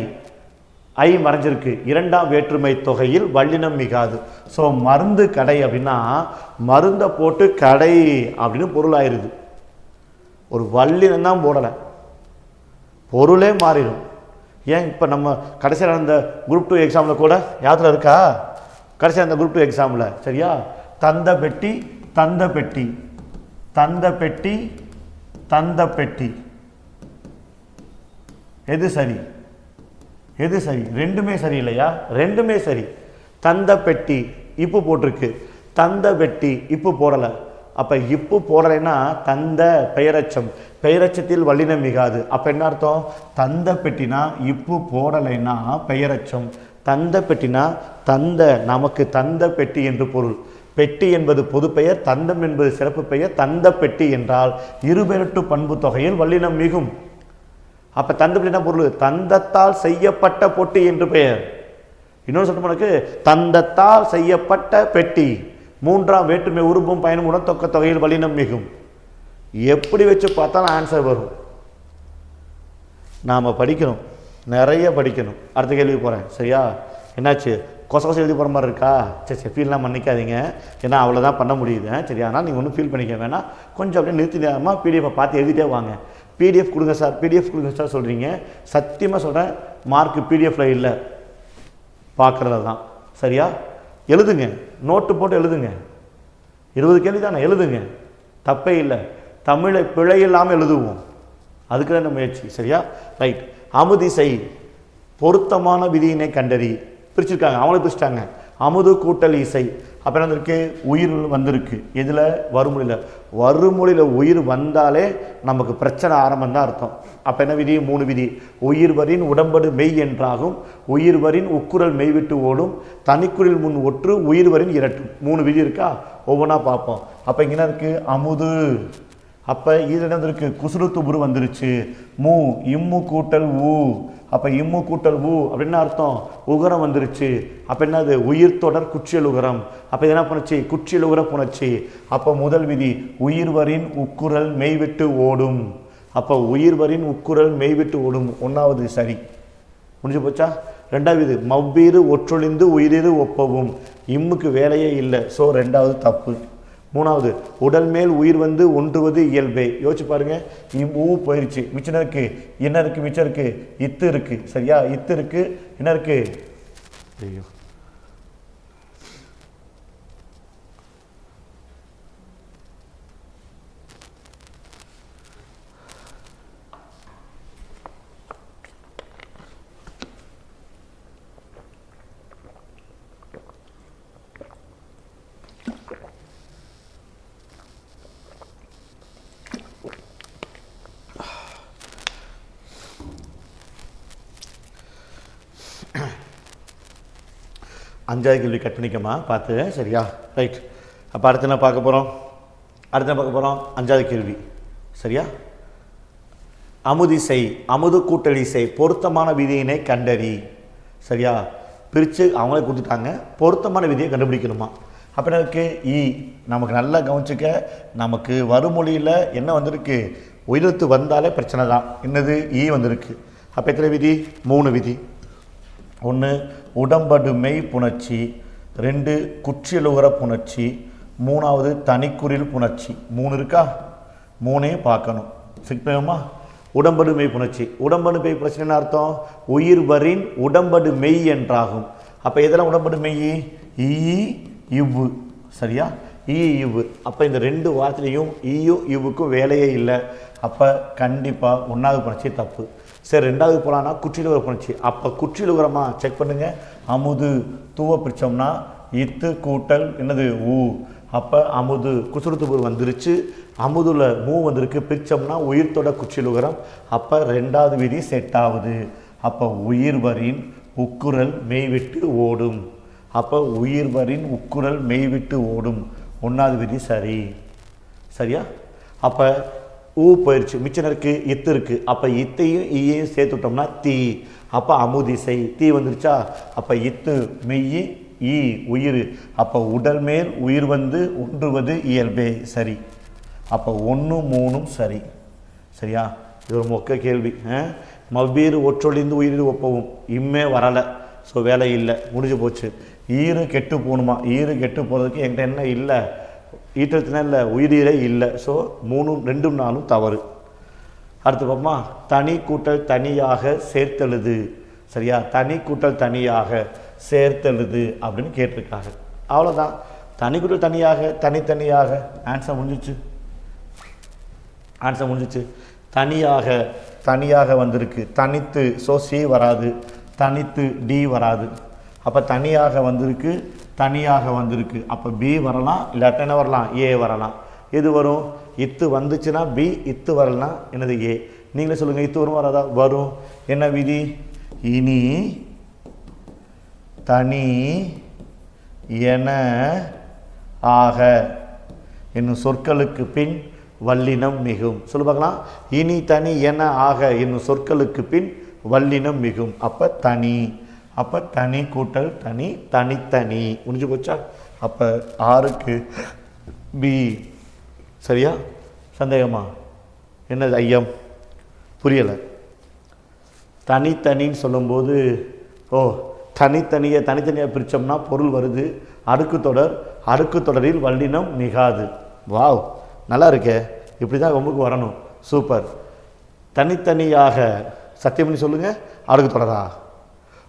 ஐ மறைஞ்சிருக்கு. இரண்டாம் வேற்றுமை தொகையில் வல்லினம் மிகாது. ஸோ மருந்து கடை அப்படின்னா மருந்தை போட்டு கடை அப்படின்னு பொருள் ஆயிடுது. ஒரு வல்லினம் தான் போடலை, பொருளே மாறிடும். ஏன்? இப்போ நம்ம கடைசியில் அந்த குரூப் 2 எக்ஸாமில் கூட யாத்திரை இருக்கா? கடைசியாக அந்த குரூப் 2 எக்ஸாமில் சரியா, தந்த பெட்டி தந்த பெட்டி தந்த பெட்டி தந்த பெட்டி, எது சரி? எது சரி? ரெண்டுமே சரி இல்லையா? ரெண்டுமே சரி. தந்த பெட்டி இப்போ போட்டிருக்கு, தந்த பெட்டி இப்போ போடலை. அப்போ இப்போ போடலைன்னா தந்த பெயரச்சம், பெயரச்சத்தில் வல்லினம் மிகாது. அப்போ என்ன அர்த்தம்? தந்த பெட்டினா இப்போ போடலைன்னா பெயரச்சம், தந்த பெட்டினா தந்த, நமக்கு தந்த பெட்டி என்று பொருள். பெட்டி என்பது பொது பெயர், தந்தம் என்பது சிறப்பு பெயர். தந்த பெட்டி என்றால் இருபெருட்டு பண்பு தொகையில் வல்லினம் மிகும். அப்போ தந்த பெட்டி என்ன பொருள்? தந்தத்தால் செய்யப்பட்ட பொட்டி என்று பெயர். இன்னொரு சொல்லுக்கு தந்தத்தால் செய்யப்பட்ட பெட்டி. மூன்றாம் வேற்றுமை உருபும் பயணமுடன் தொக்க தொகையில் வல்லினம் மிகும். எப்படி வச்சு பார்த்தாலும் ஆன்சர் வரும். நாம் படிக்கணும், நிறைய படிக்கணும். அடுத்த கேள்வி போகிறேன் சரியா? என்னாச்சு? கொச கொச எழுதி போகிற மாதிரி இருக்கா? சரி சரி, ஃபீல்லாம் பண்ணிக்காதீங்க. ஏன்னா அவ்வளோதான் பண்ண முடியுது சரியா? ஆனால் நீங்கள் ஒன்றும் ஃபீல் பண்ணிக்க வேணாம். கொஞ்சம் அப்படியே நிறுத்திடாமல் பிடிஎஃப்பை பார்த்து எழுதிட்டே வாங்க. பிடிஎஃப் கொடுங்க சார், பிடிஎஃப் கொடுங்க சார் சொல்கிறீங்க. சத்தியமாக சொல்கிறேன், மார்க் பிடிஎஃப்பில் இல்லை, பார்க்குறது தான் சரியா? எழுதுங்க, நோட்டு போட்டு எழுதுங்க. 20 கேள்வி தானே, எழுதுங்க, தப்பே இல்லை. தமிழை பிழை இல்லாமல் எழுதுவோம், அதுக்கு தான் முயற்சி சரியா? ரைட். அமுதிசை பொருத்தமான விதியினை கண்டறி பிரிச்சிருக்காங்க, அவங்களே பிரிச்சிட்டாங்க. அமுது கூட்டல் இசை. அப்போ என்ன இருக்கு? உயிர் வந்திருக்கு. இதில் வறுமொழியில், வறுமொழியில் உயிர் வந்தாலே நமக்கு பிரச்சனை ஆரம்பம் தான் அர்த்தம். அப்போ என்ன விதி? 3 விதி. உயிர்வரின் உடம்படு மெய் என்றாகும், உயிர்வரின் உக்குரல் மெய் விட்டு ஓடும், தனிக்குறில் முன் ஒற்று, உயிர்வரின் இரட்டும். 3 விதி இருக்கா? ஒவ்வொன்றா பார்ப்போம். அப்போ இங்கே என்ன இருக்குது? அமுது. அப்போ இதில் என்ன இருக்கு? குசுறு துபுரு வந்துருச்சு. மூ இம்மு கூட்டல் ஊ. அப்போ இம்மு கூட்டல் ஊ அப்படின்னு அர்த்தம், உகரம் வந்துருச்சு. அப்போ என்னது? உயிர் தொடர் குற்றியல் உகரம். அப்போ இது என்ன பண்ணுச்சு? குற்றியல் உகர புணர்ச்சி. அப்போ முதல் விதி உயிர்வரின் உக்குரல் மெய்விட்டு ஓடும். அப்போ உயிர்வரின் உக்குரல் மெய்விட்டு ஓடும், 1வது சரி, முடிஞ்சு போச்சா? 2வது மவ்வீறு ஒற்றொழிந்து உயிரிரு ஒப்பவும். இம்முக்கு வேலையே இல்லை, ஸோ 2வது தப்பு. 3வது உடல் மேல் உயிர் வந்து ஒன்றுவது இயல்பே. யோசிச்சு பாருங்க, ஊ போயிடுச்சு, மிச்சம் இருக்கு. என்ன இருக்கு? மிச்சம் இருக்கு, இத்து இருக்கு சரியா? இத்து இருக்கு, என்ன இருக்கு? ஐயோ, 5வது கேள்வி கட் பண்ணிக்கமா பார்த்து, சரியா? ரைட். அப்போ அடுத்து என்ன பார்க்க போகிறோம்? 5வது கேள்வி, சரியா? அமுதிசை, அமுது கூட்டலிசை பொருத்தமான விதியினை கண்டறி. சரியா? பிரித்து அவங்களே கொடுத்துட்டாங்க, பொருத்தமான விதியை கண்டுபிடிக்கணுமா. அப்போ எனக்கு நமக்கு நல்லா கவனிச்சுக்க, நமக்கு வருமொழியில் என்ன வந்திருக்கு? உயிரெழுத்து வந்தாலே பிரச்சனை தான். என்னது? வந்திருக்கு. அப்போ எத்தனை விதி? 3 விதி. 1 உடம்படு மெய் புணர்ச்சி, 2 குற்றியலுகர புணர்ச்சி, 3வது தனிக்குறில் புணர்ச்சி. 3 இருக்கா? 3ஐயும் பார்க்கணும். சிக்பயமா? உடம்படு மெய் புணர்ச்சி. உடம்படு மெய் புணர்ச்சி என்ன அர்த்தம்? உயிர் வரின் உடம்படு மெய் என்றாகும். அப்போ இதெல்லாம் உடம்படு மெய் இவ்வு. சரியா? இவ்வு. அப்போ இந்த 2 வார்த்தையிலையும் இவ்வுக்கும் வேலையே இல்லை. அப்போ கண்டிப்பாக 1வது புணர்ச்சி தப்பு. சரி, 2வது போகலான்னா குற்றிலுகர புணர்ச்சி. அப்போ குற்றிலுகரமா செக் பண்ணுங்க. அமுது தூவ பிரிச்சோம்னா இத்து கூட்டல் என்னது? ஊ. அப்போ அமுது குசுறுத்துபூர் வந்துருச்சு, அமுதுல மூ வந்திருக்கு, பிரிச்சோம்னா உயிர்த்தோட குற்றிலுகரம். அப்போ 2வது விதி செட் ஆகுது. அப்போ உயிர்வரின் உக்குரல் மெய்விட்டு ஓடும். அப்போ உயிர்வரின் உக்குரல் மெய்விட்டு ஓடும். 1வது விதி சரி. சரியா? அப்போ ஊ போயிடுச்சு, மிச்சம் இருக்கு இத்து இருக்கு. அப்போ இத்தையும் ஈயையும் சேர்த்து விட்டோம்னா தீ. அப்போ அமுதிசை தீ வந்துருச்சா? அப்போ இத்து மெய்யி உயிர். அப்போ உடல் மேல் உயிர் வந்து ஒன்றுவது இயல்பே. சரி. அப்போ 1 3 சரி. சரியா? இது ஒரு மொக்க கேள்வி. மவ்வீறு ஒற்றொழிந்து உயிர் ஒப்பவும் இம்மே வரலை. ஸோ வேலை இல்லை, முடிஞ்சு போச்சு. ஈறு கெட்டு போகணுமா? ஈறு கெட்டு போகிறதுக்கு என்கிட்ட என்ன இல்லை? ஈட்டத்தினா இல்லை, உயிரீரே இல்லை. ஸோ 3 2 4 தவறு. அடுத்து பார்ப்போமா? தனி கூட்டல் தனியாக சேர்த்தெழுது. சரியா? தனி கூட்டல் தனியாக சேர்த்தெழுது அப்படின்னு கேட்டிருக்காங்க. அவ்வளோதான். தனி கூட்டல் தனியாக, தனித்தனியாக. ஆன்சர் முடிஞ்சிச்சு. தனியாக வந்திருக்கு. தனித்து ஸோ சி வராது, தனித்து டி வராது. அப்போ தனியாக வந்திருக்கு. அப்போ பி வரலாம், இல்லாட்ட என்ன வரலாம்? ஏ வரலாம். எது வரும்? இத்து வந்துச்சுன்னா பி, இத்து வரலனா என்னது? ஏ. நீங்களே சொல்லுங்கள், இத்து வரும் வராதா? வரும். என்ன விதி? இனி தனி என ஆக என்னும் சொற்களுக்கு பின் வல்லினம் மிகும். சொல்லு பார்க்கலாம். இனி தனி என ஆக என்னும் சொற்களுக்கு பின் வல்லினம் மிகும். அப்போ தனி. அப்போ தனி கூட்டல் தனி, தனித்தனி. முடிஞ்சு போச்சா? அப்போ 6க்கு பி. சரியா? சந்தேகமா? என்னது ஐயம்? புரியலை. தனித்தனின்னு சொல்லும்போது தனித்தனியாக பிரித்தோம்னா பொருள் வருது. அடுக்கு தொடரில் வல்லினம் மிகாது. வாவ், நல்லா இருக்கே. இப்படி தான் ரொம்பக்கு வரணும். சூப்பர். தனித்தனியாக சத்தியம் பண்ணி சொல்லுங்கள். அடுக்கு தொடரா?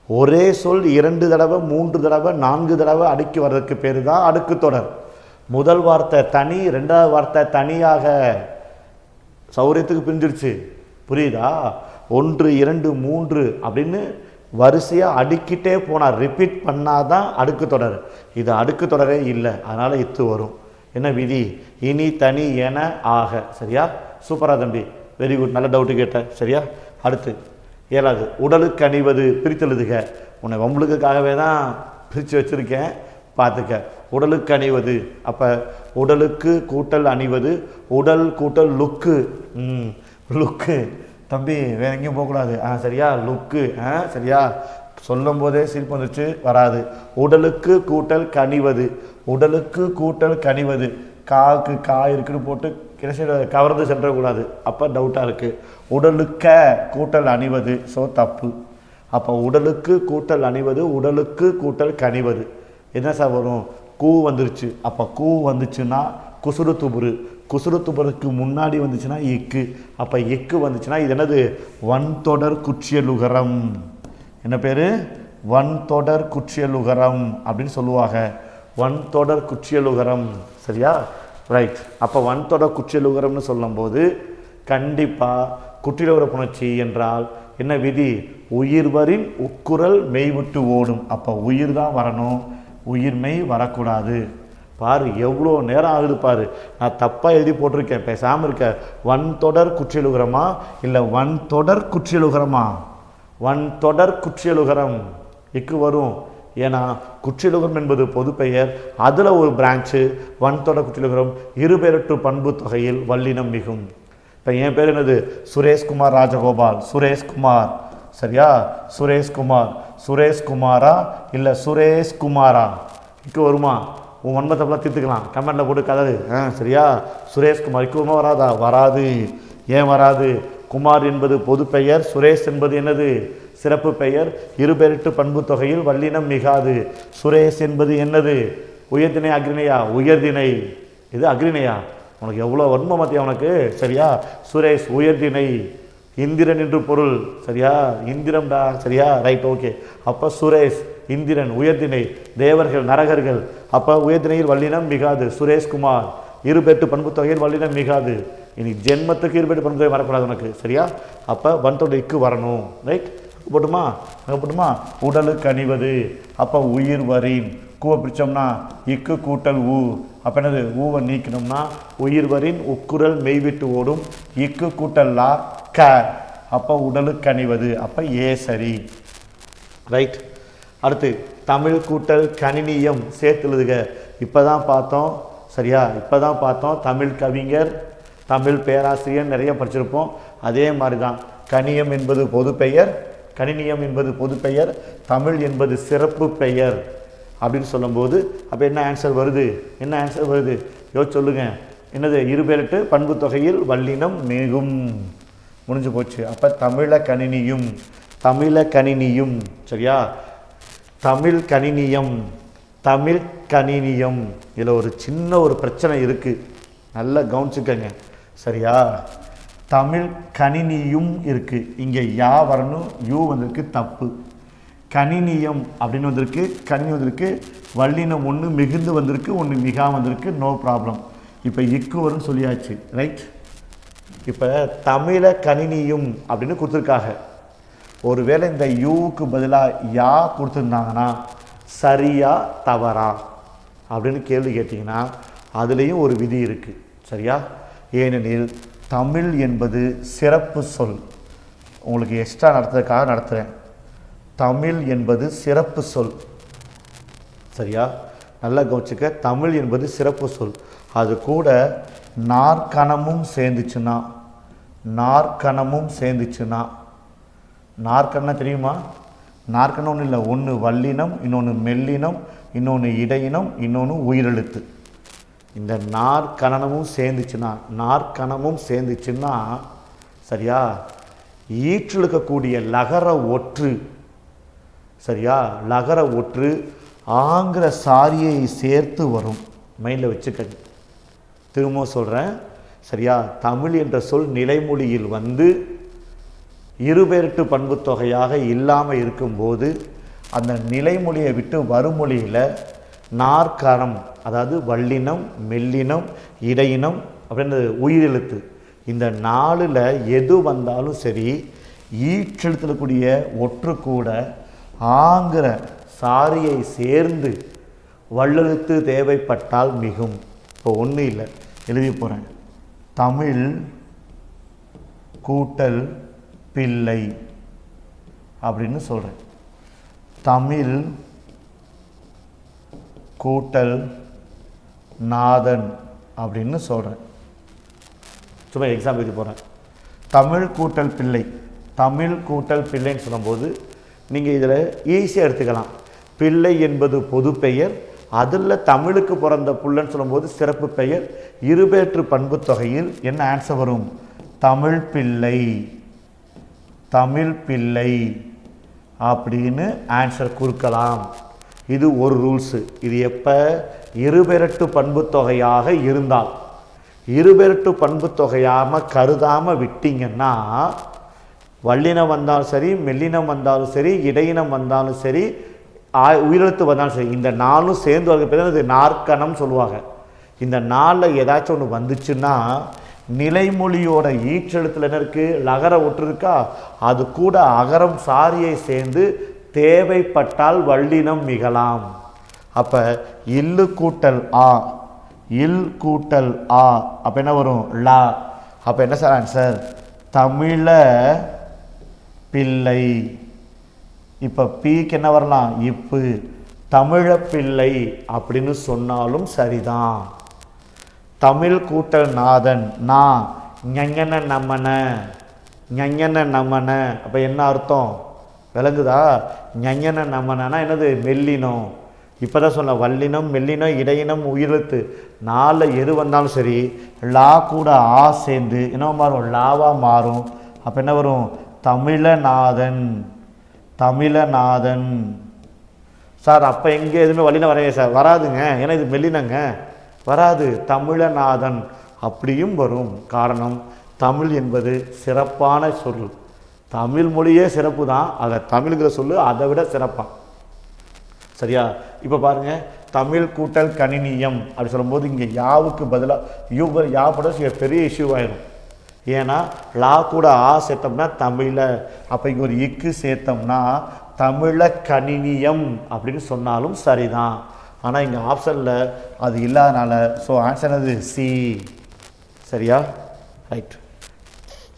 ஒரே சொல் 2 தடவை 3 தடவை 4 தடவை அடுக்கி வர்றதுக்கு பேர் தான் அடுக்கு தொடர். முதல் வார்த்தை தனி, 2வது வார்த்தை தனியாக. சௌரியத்துக்கு பிரிஞ்சிருச்சு. புரியுதா? 1 2 3 அப்படின்னு வரிசையாக அடுக்கிட்டே போனால், ரிப்பீட் பண்ணாதான் அடுக்கு தொடர். இது அடுக்கு தொடரே இல்லை, அதனால் இத்து வரும். என்ன விதி? இனி தனி என ஆக. சரியா? சூப்பராக தம்பி, வெரி குட். நல்ல டவுட்டு கேட்டேன். சரியா? அடுத்து 7வது உடலுக்கு அணிவது. பிரித்தெழுதுக. உன்னை வம்புலுக்காகவே தான் பிரித்து வச்சுருக்கேன், பார்த்துக்க. உடலுக்கு அணிவது. அப்போ உடலுக்கு கூட்டல் அணிவது, உடல் கூட்டல் லுக்கு. லுக்கு தம்பி, வேற எங்கேயும் போகக்கூடாது. சரியா? லுக்கு. சரியா? சொல்லும் போதே சிரிப்பு வந்துச்சு, வராது. உடலுக்கு கூட்டல் கனிவது. உடலுக்கு கூட்டல் கனிவது. காக்கு கா இருக்குன்னு போட்டு கவர்ந்து சென்றக்கூடாது. அப்போ டவுட்டாக இருக்குது. உடலுக்க கூட்டல் அணிவது. ஸோ தப்பு. அப்போ உடலுக்கு கூட்டல் அணிவது, உடலுக்கு கூட்டல் கனிவது. என்ன சார் வரும்? கூ வந்துருச்சு. அப்போ கூ வந்துச்சுன்னா குசுறு துபுரு. குசுறு துபுருக்கு முன்னாடி வந்துச்சுன்னா இக்கு. அப்போ இக்கு வந்துச்சுன்னா இது என்னது? வன்தொடர் குற்றியலுகரம். என்ன பேர்? வன்தொடர் குற்றியலுகரம் அப்படின்னு சொல்லுவாங்க. வன்தொடர் குற்றியலுகரம். சரியா? ரைட். அப்போ வன்தொடர் குற்றியலுகரம்னு சொல்லும்போது கண்டிப்பாக குற்றியலுகர புணர்ச்சி என்றால் என்ன விதி? உயிர்வரின் உக்குரல் மெய்விட்டு ஓடும். அப்போ உயிர் தான் வரணும், உயிர்மெய் வரக்கூடாது. பாரு எவ்வளோ நேரம் ஆகுது பாரு. நான் தப்பாக எழுதி போட்டிருக்கேன், பேசாமல் இருக்க. வன்தொடர் குற்றியலுகரமா இல்லை வன்தொடர் குற்றியலுகரமா? வன்தொடர் குற்றியலுகரம். இக்கு வரும், ஏன்னா குற்றியலுகரம் என்பது பொது பெயர், அதில் ஒரு பிரான்ச்சு வன்தொடர் குற்றியலுகரம், இருபெயரற்று பண்பு தொகையில் வல்லினம் மிகும். இப்போ என் பேர் என்னது? சுரேஷ்குமார் ராஜகோபால். சுரேஷ்குமார், சரியா? சுரேஷ்குமார். சுரேஷ்குமாரா இல்லை சுரேஷ்குமாரா? இக்கு வருமா? உன் வன்மத்தப்பெல்லாம் தீர்த்துக்கலாம், கமெண்டில் போட்டு கதவு. சரியா? சுரேஷ்குமார் இக்கு வருமா வராதா? வராது. ஏன் வராது? குமார் என்பது பொது பெயர், சுரேஷ் என்பது என்னது? சிறப்பு பெயர், இருபெயரற்று பண்பு தொகையில் வல்லினம் மிகாது. சுரேஷ் என்பது என்னது? உயர்திணை அக்ரிணையா? உயர்திணை. இது அக்ரிணையா? உனக்கு எவ்வளோ வன்மம் மத்தியா உனக்கு, சரியா? சுரேஷ் உயர்திணை, இந்திரன் என்று பொருள், சரியா? இந்திரம்டா, சரியா? Right, okay. அப்போ சுரேஷ் இந்திரன், உயர்திணை, தேவர்கள் நரகர்கள், அப்போ உயர்திணையில் வல்லினம் மிகாது. சுரேஷ்குமார் இருபெட்டு பண்பு தொகையில் வல்லினம் மிகாது. இனி ஜென்மத்துக்கு இருபெட்டு பண்பு தொகை வரக்கூடாது உனக்கு, சரியா? அப்போ வன்தொடைக்கு வரணும், ரைட்? போட்டுமா? அங்கே போட்டுமா? உடலுக்கு அணிவது, அப்போ உயிர் வரின், கூவை பிரித்தோம்னா இக்கு கூட்டல் ஊ, அப்போ என்னது? ஊவை நீக்கணும்னா உயிர் வரின் உக்குரல் மெய்விட்டு ஓடும், இக்கு கூட்டல் லா க, அப்போ உடலுக்கு அணிவது, அப்போ ஏ சரி, ரைட்? அடுத்து தமிழ் கூட்டல் கணினியம் சேர்த்து எழுதுக. இப்போ தான் பார்த்தோம், சரியா? இப்போ தான் பார்த்தோம். தமிழ் கவிஞர், தமிழ் பேராசிரியர் நிறைய படிச்சிருப்போம். அதே மாதிரி தான் கணியம் என்பது பொது பெயர், கணினியம் என்பது பொது பெயர், தமிழ் என்பது சிறப்பு பெயர் அப்படின்னு சொல்லும்போது அப்போ என்ன ஆன்சர் வருது? என்ன ஆன்சர் வருது? யோசிச்சு சொல்லுங்க. என்னது? இருபெயரற்று பண்பு தொகையில் வல்லினம் மிகும். முடிஞ்சு போச்சு. அப்போ தமிழ கணினியும், தமிழ கணினியும், சரியா? தமிழ் கணினியம், தமிழ் கணினியம். இதில் ஒரு சின்ன ஒரு பிரச்சனை இருக்குது, நல்லா கவனிச்சுக்கங்க, சரியா? தமிழ் கணினியும் இருக்குது, இங்கே யா வரணும், யூ வந்திருக்கு, தப்பு. கணினியம் அப்படின்னு வந்திருக்கு, கணினி வந்திருக்கு, வல்லினம் ஒன்று மிகுந்து வந்திருக்கு, ஒன்று மிகா வந்திருக்கு, நோ ப்ராப்ளம். இப்போ இக்கு வரும்னு சொல்லியாச்சு, ரைட்? இப்போ தமிழ கணினியும் அப்படின்னு கொடுத்துருக்காங்க. ஒருவேளை இந்த யூவுக்கு பதிலாக யா கொடுத்துருந்தாங்கன்னா சரியா தவறா அப்படின்னு கேள்வி கேட்டிங்கன்னா அதுலேயும் ஒரு விதி இருக்குது, சரியா? ஏனெனில் தமிழ் என்பது சிறப்பு சொல். உங்களுக்கு எக்ஸ்ட்ரா நடத்துறதுக்காக நடத்துகிறேன். தமிழ் என்பது சிறப்பு சொல், சரியா? நல்லா கவனிச்சுக்க. தமிழ் என்பது சிறப்பு சொல். அது கூட நாற்கணமும் சேர்ந்துச்சுன்னா, நாற்கணமும் சேர்ந்துச்சுன்னா, நாற்கணம் தெரியுமா? நாற்கணம் ஒன்றும் இல்லை, ஒன்று வல்லினம், இன்னொன்று மெல்லினம், இன்னொன்று இடையினம், இன்னொன்று உயிரெழுத்து. இந்த நாற்கணமும் சேர்ந்துச்சுன்னா, நாற்கணமும் சேர்ந்துச்சுன்னா, சரியா? ஈற்றிழுக்கக்கூடிய லகர ஒற்று, சரியா? லகர ஒற்று ஆங்கிற சாரியை சேர்த்து வரும். மைண்டில் வச்சுக்கங்க. திரும்ப சொல்கிறேன், சரியா? தமிழ் என்ற சொல் நிலைமொழியில் வந்து இருபெயரட்டு பண்பு தொகையாக இல்லாமல் இருக்கும்போது அந்த நிலைமொழியை விட்டு வருமொழியில் நாற்கரம், அதாவது வல்லினம், மெல்லினம், இடையினம் அப்படின்றது உயிரெழுத்து, இந்த நாளில் எது வந்தாலும் சரி ஈற்றெழுத்தக்கூடிய ஒற்று கூட ஆங்கிற சாரியை சேர்ந்து வல்லெழுத்து தேவைப்பட்டால் மிகும். இப்போ ஒன்றும் இல்லை, எழுதி போகிறேன். தமிழ் கூட்டல் பிள்ளை அப்படின்னு சொல்கிறேன். தமிழ் கூட்டல் நாதன் அப்படின்னு சொல்கிறேன். சும்மா எக்ஸாம்பிள் எழுதி போகிறேன். தமிழ் கூட்டல் பிள்ளை, தமிழ் கூட்டல் பிள்ளைன்னு சொல்லும்போது நீங்கள் இதில் ஈஸியாக எடுத்துக்கலாம். பிள்ளை என்பது பொது பெயர், அதில் தமிழுக்கு பிறந்த புள்ளன்னு சொல்லும்போது சிறப்பு பெயர், இருபெயற்று பண்பு தொகையில் என்ன ஆன்சர் வரும்? தமிழ் பிள்ளை, தமிழ் பிள்ளை அப்படின்னு ஆன்சர் கொடுக்கலாம். இது ஒரு ரூல்ஸு. இது எப்போ? இருபெயரட்டு பண்பு தொகையாக இருந்தால். இருபெயரட்டு பண்பு தொகையாமல் கருதாமல் விட்டீங்கன்னா வல்லினம் வந்தாலும் சரி, மெல்லினம் வந்தாலும் சரி, இடையினம் வந்தாலும் சரி, உயிரெழுத்து வந்தாலும் சரி, இந்த நாலும் சேர்ந்து வரது பேர் அது நாற்கணம் சொல்லுவாங்க. இந்த நாளில் ஏதாச்சும் ஒன்று வந்துச்சுன்னா நிலைமொழியோட ஈற்றெழுத்தில் என்ன இருக்குது? லகர ஒற்று இருக்கா? அது கூட அகரம் சாரியை சேர்ந்து தேவைப்பட்டால் வல்லினம் மிகலாம். அப்போ இல்லு கூட்டல் ஆ, இல் கூட்டல் ஆ, அப்போ என்ன வரும்? லா. அப்போ என்ன சார் ஆன்சர்? தமிழ பிள்ளை. இப்போ பீக்கு என்ன வரலாம்? இப்பு. தமிழப்பிள்ளை அப்படின்னு சொன்னாலும் சரிதான். தமிழ் கூட்டல் நாதன் நான் ஞஞன நமன ஞஞன நமன. அப்போ என்ன அர்த்தம் விளங்குதா? ஞஞன நமனா என்னது? மெல்லினம். இப்போ தான் சொன்ன வல்லினம் மெல்லினம் இடையினம் உயிரெழுத்து 4 எது வந்தாலும் சரி லா கூட ஆ சேர்ந்து என்ன மாறும்? லாவாக மாறும். அப்போ என்ன வரும்? தமிழநாதன் தமிழநாதன். சார் அப்போ எங்கே எதுவுமே வல்லினம் வரைய சார்? வராதுங்க, ஏன்னா இது மெல்லினங்க, வராது. தமிழநாதன் அப்படியும் வரும். காரணம் தமிழ் என்பது சிறப்பான சொல். தமிழ் மொழியே சிறப்பு தான், அதை தமிழ்கிற சொல்லு அதை விட சிறப்பாக. சரியா? இப்போ பாருங்கள், தமிழ் கூட்டல் கணினியம் அப்படி சொல்லும்போது இங்கே யாவுக்கு பதிலாக யா போட பெரிய இஷ்யூ ஆயிடும். ஏன்னா லா கூட ஆ சேர்த்தோம்னா தமிழ, அப்போ இங்கே ஒரு இக்கு சேர்த்தோம்னா தமிழ கணினியம் அப்படின்னு சொன்னாலும் சரிதான். ஆனால் இங்கே ஆப்ஷனில் அது இல்லாதனால ஸோ ஆன்சர் அது சி. சரியா? ரைட்.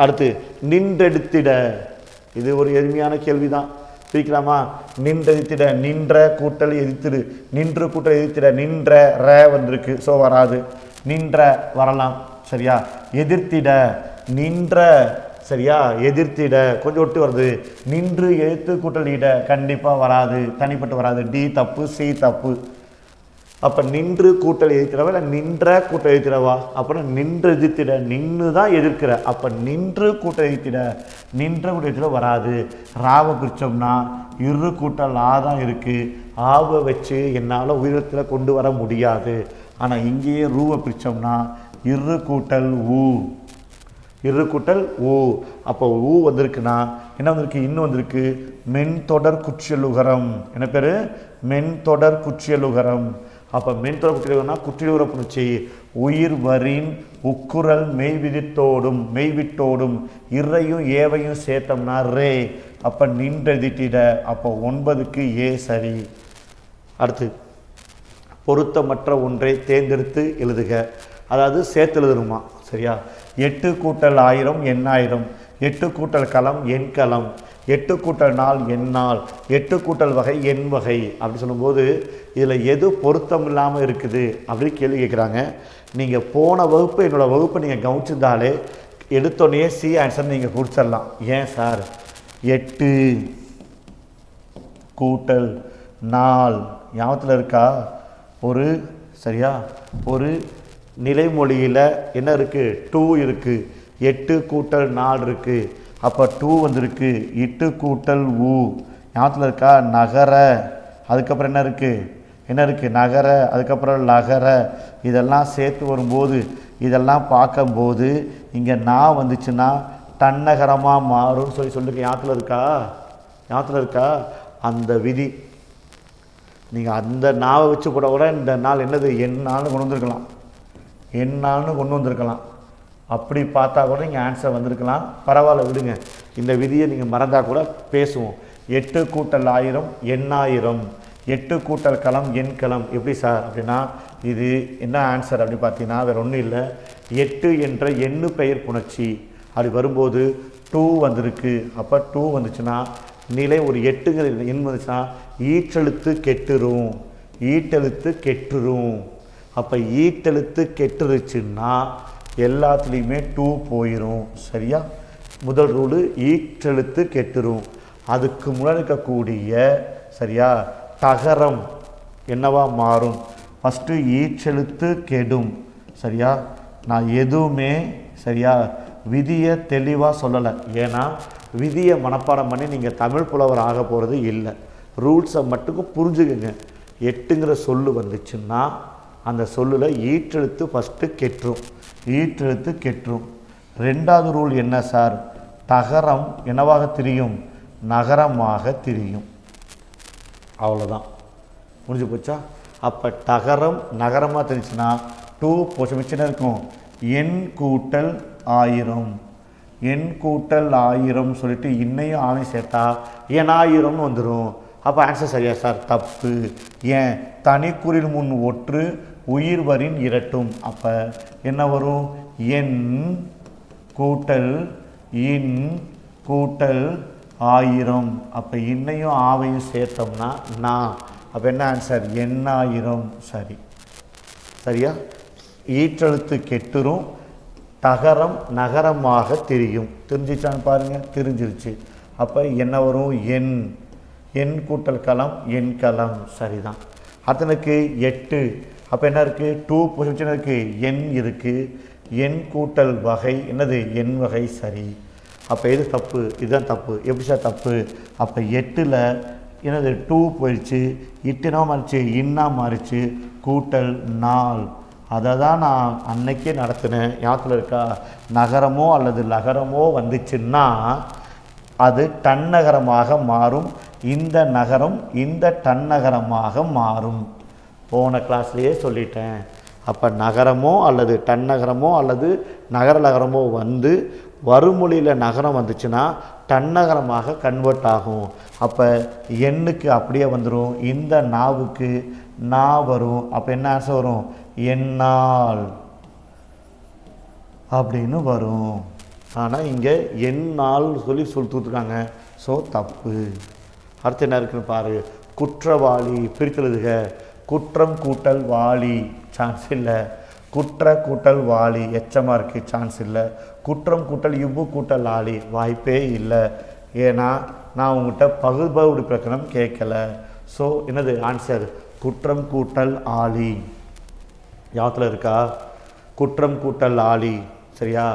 அடுத்து நின்றெடுத்திட. இது ஒரு எளிமையான கேள்வி தான், பிரிக்கலாமா? நின்றெடுத்திட, நின்ற கூட்டல் எதிர்த்திடு, நின்று கூட்டல் எதிர்த்திட, நின்ற ர வந்திருக்கு, ஸோ வராது. நின்ற வரலாம். சரியா? எதிர்த்திட நின்ற, சரியா? எதிர்த்திட கொஞ்சம் ஒட்டு வருது. நின்று எழுத்து கூட்டல் இட கண்டிப்பாக வராது, தனிப்பட்டு வராது. டி தப்பு, சி தப்பு. அப்போ நின்று கூட்டல் எதிர்க்கிறவா இல்லை நின்ற கூட்டல் எதிர்க்கிறவா? அப்புறம் நின்று எதிர்த்திட, நின்று தான் எதிர்க்கிற, அப்போ நின்று கூட்டல் எதிர்த்திட, நின்ற கூட்டல் எதிர்த்திட வராது. ராவை பிரிச்சோம்னா இரு கூட்டல் ஆ தான் இருக்குது, ஆவை வச்சு என்னால் உயிரத்தில் கொண்டு வர முடியாது. ஆனால் இங்கேயே ரூவை பிரித்தோம்னா இரு கூட்டல் ஊ, இரு கூட்டல் ஊ. அப்போ ஊ வந்திருக்குன்னா என்ன வந்திருக்கு? இன்னும் வந்திருக்கு மென் தொடர் குற்றியலுகரம். என்ன பேர்? மென் தொடர் குற்றியலுகரம். அப்போ மென் தொடர் குற்றியலுகரம்னா குற்றியலுகர புணர்ச்சி. உயிர் வரின் உக்குரல் மெய்விதித்தோடும் மெய்விட்டோடும் இறையும் ஏவையும் சேர்த்தோம்னா ரே. அப்போ நின்றெதிட்டிட, அப்போ 9க்கு ஏ சரி. அடுத்து பொருத்தமற்ற ஒன்றை தேர்ந்தெடுத்து எழுதுக. அதாவது சேர்த்து எழுதணுமா? சரியா? 8 கூட்டல் 1000 எண்ணாயிரம், 8 கூட்டல் களம் எண் களம், 8 கூட்டல் நாள் எண்ணாள், 8 கூட்டல் வகை எண் வகை. அப்படி சொல்லும்போது இதில் எது பொருத்தம் இல்லாமல் இருக்குது அப்படின்னு கேள்வி கேட்குறாங்க. நீங்கள் போன வகுப்பு என்னோடய வகுப்பை நீங்கள் கவனிச்சிருந்தாலே எடுத்தோடனே சி ஆன்சர் நீங்கள் கொடுத்துடலாம். ஏன் சார்? 8 கூட்டல் நாள் ஞாபகத்தில் இருக்கா? ஒரு சரியா ஒரு நிலைமொழியில் என்ன இருக்குது? 2 இருக்குது. 8 கூட்டல் 4 இருக்குது, அப்போ 2 வந்திருக்கு. 8 கூட்டல் ஊ ஞாபகத்தில் இருக்கா? நகர, அதுக்கப்புறம் என்ன இருக்குது? என்ன இருக்குது? நகர, அதுக்கப்புறம் லகர. இதெல்லாம் சேர்த்து வரும்போது இதெல்லாம் பார்க்கும்போது இங்கே நான் வந்துச்சுன்னா தன்னகரமாக மாறும்னு சொல்லியிருக்கேன். ஞாபகத்தில் இருக்கா? ஞாபகத்தில் இருக்கா? அந்த விதி நீங்கள் அந்த நாவை வச்சு கூட இந்த நாள் என்னது என்னான்னு கொண்டு வந்திருக்கலாம், என்னான்னு கொண்டு வந்திருக்கலாம். அப்படி பார்த்தா கூட நீங்கள் ஆன்சர் வந்திருக்கலாம். பரவாயில்ல விடுங்க, இந்த விதியை நீங்கள் மறந்தால் கூட பேசுவோம். 8 கூட்டல் 1000 எண்ணாயிரம், 8 கூட்டல் களம் எண் களம். எப்படி சார் அப்படின்னா இது என்ன ஆன்சர் அப்படி பார்த்தீங்கன்னா வேறு ஒன்றும் இல்லை, 8 என்ற எண்ணு பெயர் புணர்ச்சி. அப்படி வரும்போது 2 வந்திருக்கு. அப்போ 2 வந்துச்சுன்னா நிலை ஒரு 8ங்கிற எண் வந்துச்சுன்னா ஈற்றெழுத்து கெட்டுரும், ஈட்டெழுத்து கெட்டுரும். அப்போ ஈட்டெழுத்து கெட்டுருச்சுன்னா எல்லாத்துலேயுமே 2 போயிடும். சரியா? முதல் ரூலு ஈற்றெழுத்து கெட்டுரும். அதுக்கு முன்னாடி இருக்கக்கூடிய சரியா தகரம் என்னவா மாறும்? ஃபஸ்ட்டு ஈற்றெழுத்து கெடும். சரியா? நான் எதுவுமே சரியா விதியை தெளிவாக சொல்லலை. ஏன்னா விதியை மனப்பாடம் பண்ணி நீங்கள் தமிழ் புலவர் ஆக போகிறது இல்லை. ரூல்ஸை மட்டும் புரிஞ்சுக்குங்க. 8ங்கிற சொல்லு வந்துச்சுன்னா அந்த சொல்லில் ஈற்றெழுத்து ஃபஸ்ட்டு கெட்டுரும், ஈற்றெழுத்து கெட்டுரும். 2வது ரூல் என்ன சார்? தகரம் என்னவாக திரியும்? நகரமாக திரியும். அவ்வளோதான், முடிஞ்சு போச்சா? அப்போ தகரம் நகரமாக தெரிஞ்சுன்னா 2 போச்சு, மிச்சம் இருக்கும் எண் கூட்டல் 1000, எண் கூட்டல் 1000 சொல்லிட்டு இன்னையும் ஆணையும் சேர்த்தா எண்ணாயிரம்னு வந்துடும். அப்போ ஆன்சர் சரியா சார்? தப்பு. ஏன்? தனிக்குறில் முன் ஒற்று உயிர் வரின் இரட்டும். அப்போ என்ன வரும்? எண் கூட்டல் இன் கூட்டல் 1000. அப்போ இன்னையும் ஆவையும் சேர்த்தோம்னா நான். அப்போ என்ன ஆன்சர்? எண்ணாயிரம். சரி, சரியா? ஈற்றெழுத்து கெட்டுரும், தகரம் நகரமாக தெரியும். தெரிஞ்சிச்சான்னு பாருங்கள், தெரிஞ்சிருச்சு. அப்போ என்ன வரும்? எண். எண் கூட்டல் களம், எண் களம். சரிதான். அத்தனுக்கு 8. அப்போ என்ன இருக்குது? 2 பொசிஷன் இருக்குது, எண் இருக்குது. எண் கூட்டல் வகை என்னது? எண் வகை. சரி. அப்போ எது தப்பு? இதுதான் தப்பு. எப்படி சார் தப்பு? அப்போ 8ல் என்னது? 2 போயிடுச்சு, 8 மாறிச்சு, இன்னா மாறிச்சு, கூட்டல் 4. அதை தான் நான் அன்னைக்கே நடத்தினேன், ஞாபகத்தில் இருக்கா? நகரமோ அல்லது லகரமோ வந்துச்சுன்னா அது தன்னகரமாக மாறும். இந்த நகரம் இந்த தன்னகரமாக மாறும். போன கிளாஸ்லேயே சொல்லிட்டேன். அப்போ நகரமோ அல்லது தன்னகரமோ அல்லது நகர நகரமோ வந்து வருமொழியில் நகரம் வந்துச்சுன்னா தன்னகரமாக கன்வெர்ட் ஆகும். அப்போ எண்ணுக்கு அப்படியே வந்துடும், இந்த நாவுக்கு நா வரும். அப்போ என்ன ஆன்சர் வரும்? எண்ணால் அப்படின்னு வரும். ஆனால் இங்கே எண்ணால் சொல்லி கொடுத்துருக்காங்க. ஸோ தப்பு. அடுத்து என்ன இருக்குன்னு பாரு. குற்றவாளி பிரித்தெழுதுக. குற்றம் கூட்டல் வாளி, சான்ஸ் இல்லை. குற்ற கூட்டல் வாளி எச்சமாக இருக்குது, சான்ஸ் இல்லை. குற்றம் கூட்டல் இவ்வு கூட்டல் ஆளி, வாய்ப்பே இல்லை. ஏன்னா நான் உங்கள்கிட்ட பகுபவுடு பிரகடனம் கேட்கல. ஸோ என்னது ஆன்சர்? குற்றம் கூட்டல் ஆளி. யாத்தில் இருக்கா? குற்றம் கூட்டல் ஆளி. சரியா?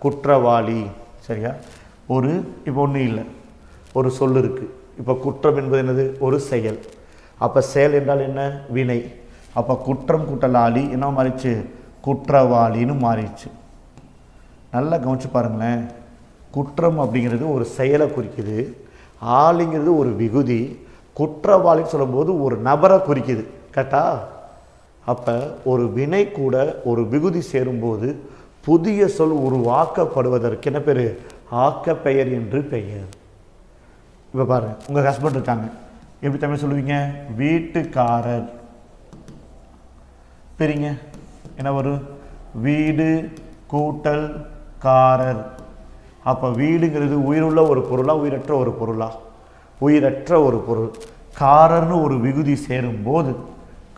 குற்றவாளி. சரியா? ஒரு இப்போ ஒன்றும் இல்லை, ஒரு சொல் இருக்குது. இப்போ குற்றம் என்பது என்னது? ஒரு செயல். அப்போ செயல் என்றால் என்ன? வினை. அப்போ குற்றம் கூட்டல் ஆளி என்ன மாறிச்சு? குற்றவாளின்னு மாறிடுச்சு. நல்லா கவனிச்சு பாருங்களேன். குற்றம் அப்படிங்கிறது ஒரு செயலை குறிக்குது, ஆளிங்கிறது ஒரு விகுதி, குற்றவாளின்னு சொல்லும்போது ஒரு நபரை குறிக்குது. கரெக்டா? அப்போ ஒரு வினை கூட ஒரு விகுதி சேரும்போது புதிய சொல் உருவாக்கப்படுவதற்கு என்ன பேர்? ஆக்க பெயர் என்று பெயர். இப்போ பாருங்கள், உங்கள் ஹஸ்பண்ட் இருக்காங்க, எப்படி தமிழ் சொல்லுவீங்க? வீட்டுக்காரர். பிரிங்க, என்ன வரும்? வீடு கூட்டல் காரர். அப்போ வீடுங்கிறது உயிருள்ள ஒரு பொருளா உயிரற்ற ஒரு பொருளா? உயிரற்ற ஒரு பொருள். காரர்னு ஒரு விகுதி சேரும்போது,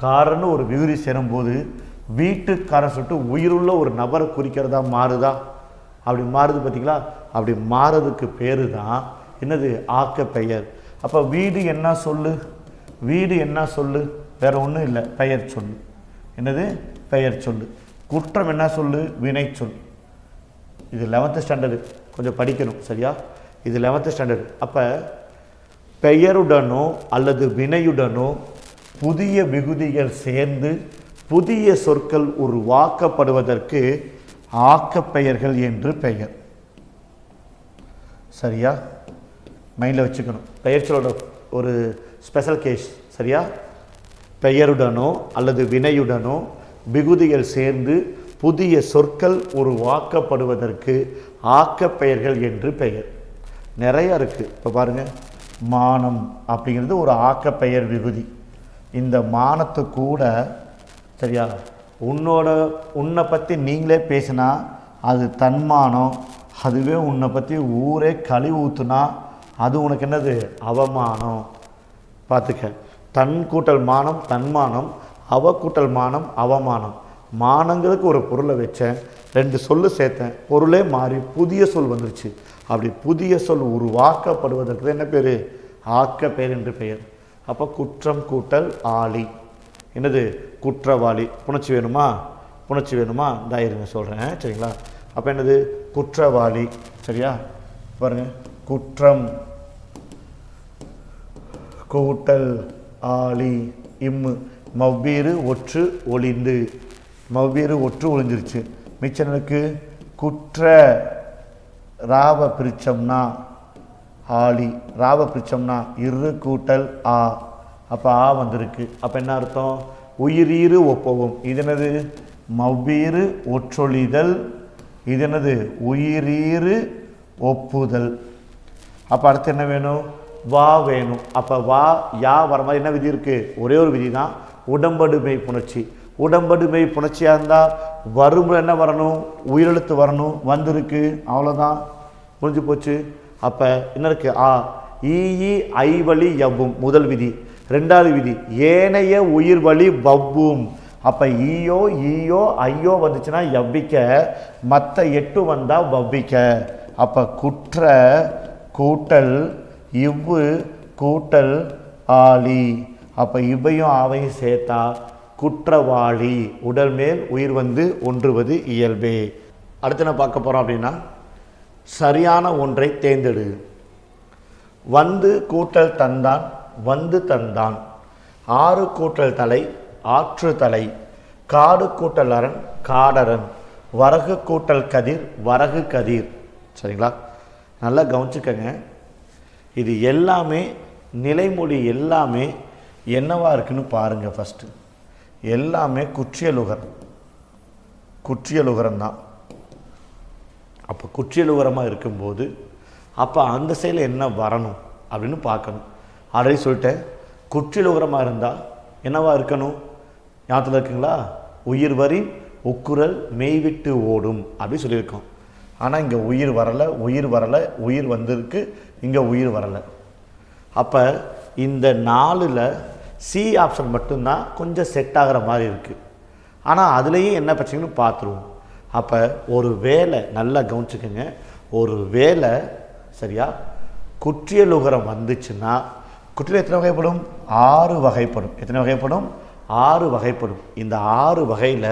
காரர்னு ஒரு விகுதி சேரும்போது வீட்டுக்காரர் சொல்லிட்டு உயிருள்ள ஒரு நபரை குறிக்கிறதா மாறுதா? அப்படி மாறுது பார்த்தீங்களா? அப்படி மாறுறதுக்கு பேரு தான் என்னது? ஆக்க பெயர். அப்போ வீடு என்ன சொல்லு? வீடு என்ன சொல்லு? வேற ஒன்றும் இல்லை, பெயர் சொல்லு. என்னது? பெயர் சொல்லு. குற்றம் என்ன சொல்லு? வினை சொல். இது 11th ஸ்டாண்டர்டு, கொஞ்சம் படிக்கணும். சரியா? இது 11th ஸ்டாண்டர்டு. அப்போ பெயருடனோ அல்லது வினையுடனோ புதிய விகுதிகள் சேர்ந்து புதிய சொற்கள் உருவாக்கப்படுவதற்கு ஆக்க பெயர்கள் என்று பெயர். சரியா? மைண்டில் வச்சுக்கணும். பெயர் சொல்லோட ஒரு ஸ்பெஷல் கேஸ். சரியா? பெயருடனோ அல்லது வினையுடனோ விகுதிகள் சேர்ந்து புதிய சொற்கள் உருவாக்கப்படுவதற்கு ஆக்க பெயர்கள் என்று பெயர். நிறைய இருக்குது. இப்போ பாருங்கள், மானம் அப்படிங்கிறது ஒரு ஆக்க பெயர் விகுதி. இந்த மானத்து கூட சரியா உன்னை பற்றி நீங்களே பேசினா அது தன்மானம். அதுவே உன்னை பற்றி ஊரே கழி ஊற்றுனா அது உனக்கு என்னது? அவமானம். பார்த்துக்க, தன் கூட்டல் மானம் தன்மானம், அவ கூட்டல் மானம் அவமானம். மானங்களுக்கு ஒரு பொருளை வச்சேன், 2 சொல்லு சேர்த்தேன், பொருளே மாறி புதிய சொல் வந்துருச்சு. அப்படி புதிய சொல் உருவாக்கப்படுவதற்கு என்ன பேர்? ஆக்க பெயர் என்று பெயர். அப்போ குற்றம் கூட்டல் ஆளி என்னது? குற்றவாளி. புணர்ச்சி வேணுமா? புணர்ச்சி வேணுமா? இருங்க சொல்கிறேன். சரிங்களா? அப்போ என்னது? குற்றவாளி. சரியா? பாருங்க, குற்றம் கூட்டல் ஆளி இம்மு. மவ்வீறு ஒற்று ஒளிந்து, மவ்வீறு ஒற்று ஒளிஞ்சிருச்சு. மிச்சனுக்கு குற்ற ராவ பிரிச்சம்னா ஆளி. ராவ பிரிச்சம்னா இரு கூட்டல் ஆ. அப்போ ஆ வந்திருக்கு. அப்போ என்ன அர்த்தம்? உயிரீறு ஒப்பவும். இது என்னது? மவ்வீறு ஒற்றொழிதல். இது என்னது? உயிரீறு ஒப்புதல். அப்போ அடுத்து என்ன வேணும்? வா வேணும். அப்போ வா யா வர மாதிரி என்ன விதி இருக்குது? ஒரே ஒரு விதி தான், உடம்படுமை புணர்ச்சி. உடம்படுமை புணர்ச்சியாக இருந்தால் வரும் என்ன வரணும்? உயிரெழுத்து வரணும். வந்திருக்கு, அவ்வளோதான், முடிஞ்சு போச்சு. அப்போ என்ன இருக்குது? ஆ ஈ ஐவழி எவ்வும் முதல் விதி. ரெண்டாவது விதி ஏனைய உயிர் வழி வவ்வும். அப்போ ஈயோ ஈயோ ஐயோ வந்துச்சுன்னா எவ்விக்க, மற்ற 8 வந்தால் வவ்விக்க. அப்போ குற்ற கூட்டல் இவ்வு கூட்டல் ஆளி. அப்போ இவ்வையும் ஆவையும் சேர்த்தா குற்றவாளி. உடல் மேல் உயிர் வந்து ஒன்றுவது இயல்பே. அடுத்து என்ன பார்க்க போகிறோம் அப்படின்னா, சரியான ஒன்றை தேர்ந்தெடு. வந்து கூட்டல் தந்தான் வந்து தந்தான், ஆறு கூட்டல் தலை ஆற்று தலை, காடு கூட்டல் அரண் காடரன், வரகு கூட்டல் கதிர் வரகு கதிர். சரிங்களா? நல்லா கவனிச்சுக்கங்க. இது எல்லாமே நிலைமொழி எல்லாமே என்னவா இருக்குன்னு பாருங்கள். ஃபஸ்ட்டு எல்லாமே குற்றியலுகரம் தான். அப்போ குற்றியலுகரமாக இருக்கும்போது அப்போ அந்த செயல் என்ன வரணும் அப்படின்னு பார்க்கணும். ஆல்ரெடி சொல்லிட்டேன், குற்றியலுகரமாக இருந்தால் என்னவா இருக்கணும் ஞாபகத்தில் இருக்குங்களா? உயிர் வரி உக்குரல் மெய்விட்டு ஓடும் அப்படின்னு சொல்லியிருக்கோம். ஆனால் இங்கே உயிர் வரலை, உயிர் வந்திருக்கு, இங்கே உயிர் வரலை. அப்போ இந்த 4ல் சி ஆப்ஷன் மட்டும்தான் கொஞ்சம் செட் ஆகிற மாதிரி இருக்குது. ஆனால் அதுலேயும் என்ன பிரச்சனைன்னு பார்த்துருவோம். அப்போ ஒரு வேலை நல்லா கவனிச்சுக்கோங்க. ஒரு வேலை சரியா குற்றியலுகரம் வந்துச்சுன்னா குற்றியல் எத்தனை வகைப்படும்? 6 வகைப்படும். எத்தனை வகைப்படும்? 6 வகைப்படும். இந்த 6 வகையில்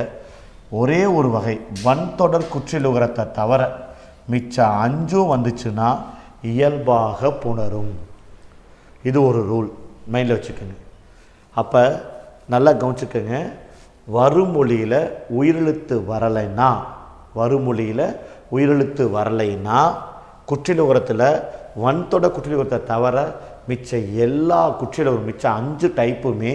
ஒரே ஒரு வகை வன்தொடர் குற்றியலுகரத்தை தவிர மிச்ச 5 வந்துச்சுன்னா இயல்பாக புணரும். இது ஒரு ரூல் மைண்டில் வச்சுக்கோங்க. அப்போ நல்லா கவனிச்சுக்கோங்க. வருமொழியில் உயிரெழுத்து வரலைன்னா குற்றியலுகரத்தில் வன்தொடர் குற்றியலுகரத்தை தவிர மிச்ச எல்லா குற்றியலுகரம் மிச்ச 5 டைப்புமே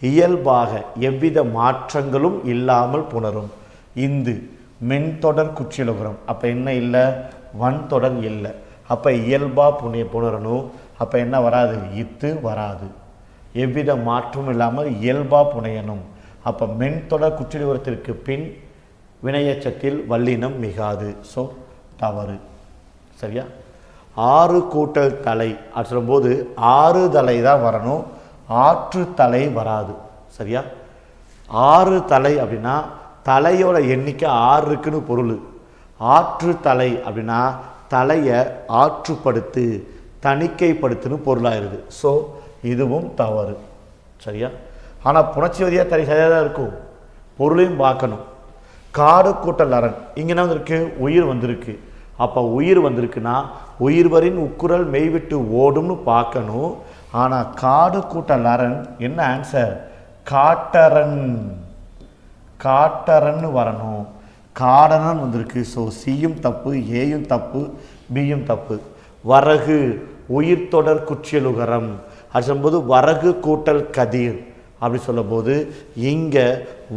இயல்பாக எவ்வித மாற்றங்களும் இல்லாமல் புணரும். இந்து மென்தொடர் குற்றியலுகரம். அப்போ என்ன இல்லை? வன்தொடர் இல்லை. அப்போ இயல்பாக புணரணும். அப்போ என்ன வராது? இத்து வராது. எவ்வித மாற்றமும் இல்லாமல் இயல்பாக புனையணும். அப்போ மென்தொடர் குற்றியலுகரத்திற்கு பின் வினையச்சத்தில் வல்லினம் மிகாது. ஸோ தவறு. சரியா? 6 கூட்டல் தலை அது சொல்லும்போது 6 தலை தான் வரணும், ஆற்று தலை வராது. சரியா? 6 தலை அப்படின்னா தலையோட எண்ணிக்கை 6 இருக்குன்னு பொருள். ஆற்று தலை அப்படின்னா தலையை ஆற்றுப்படுத்து தணிக்கைப்படுத்துன்னு பொருளாயிருது. ஸோ இதுவும் தவறு. சரியா? ஆனால் புணர்ச்சி வதியாக சரியாக தான் இருக்கும். பொருளையும் பார்க்கணும். காடு கூட்டல் அரண் இங்கே என்ன வந்திருக்கு? உயிர் வந்திருக்கு. அப்போ உயிர் வந்திருக்குன்னா உயிர்வரின் உக்குரல் மெய்விட்டு ஓடும்னு பார்க்கணும். ஆனால் காடு கூட்டல் அரண் என்ன ஆன்சர்? காட்டரன்னு வரணும். காடரன் வந்திருக்கு. ஸோ சியும் தப்பு, ஏயும் தப்பு, பியும் தப்பு. வரகு உயிர் தொடர் குற்றியலுகரம் அது சொல்லும்போது வரகு கூட்டல் கதிர் அப்படி சொல்லும்போது இங்கே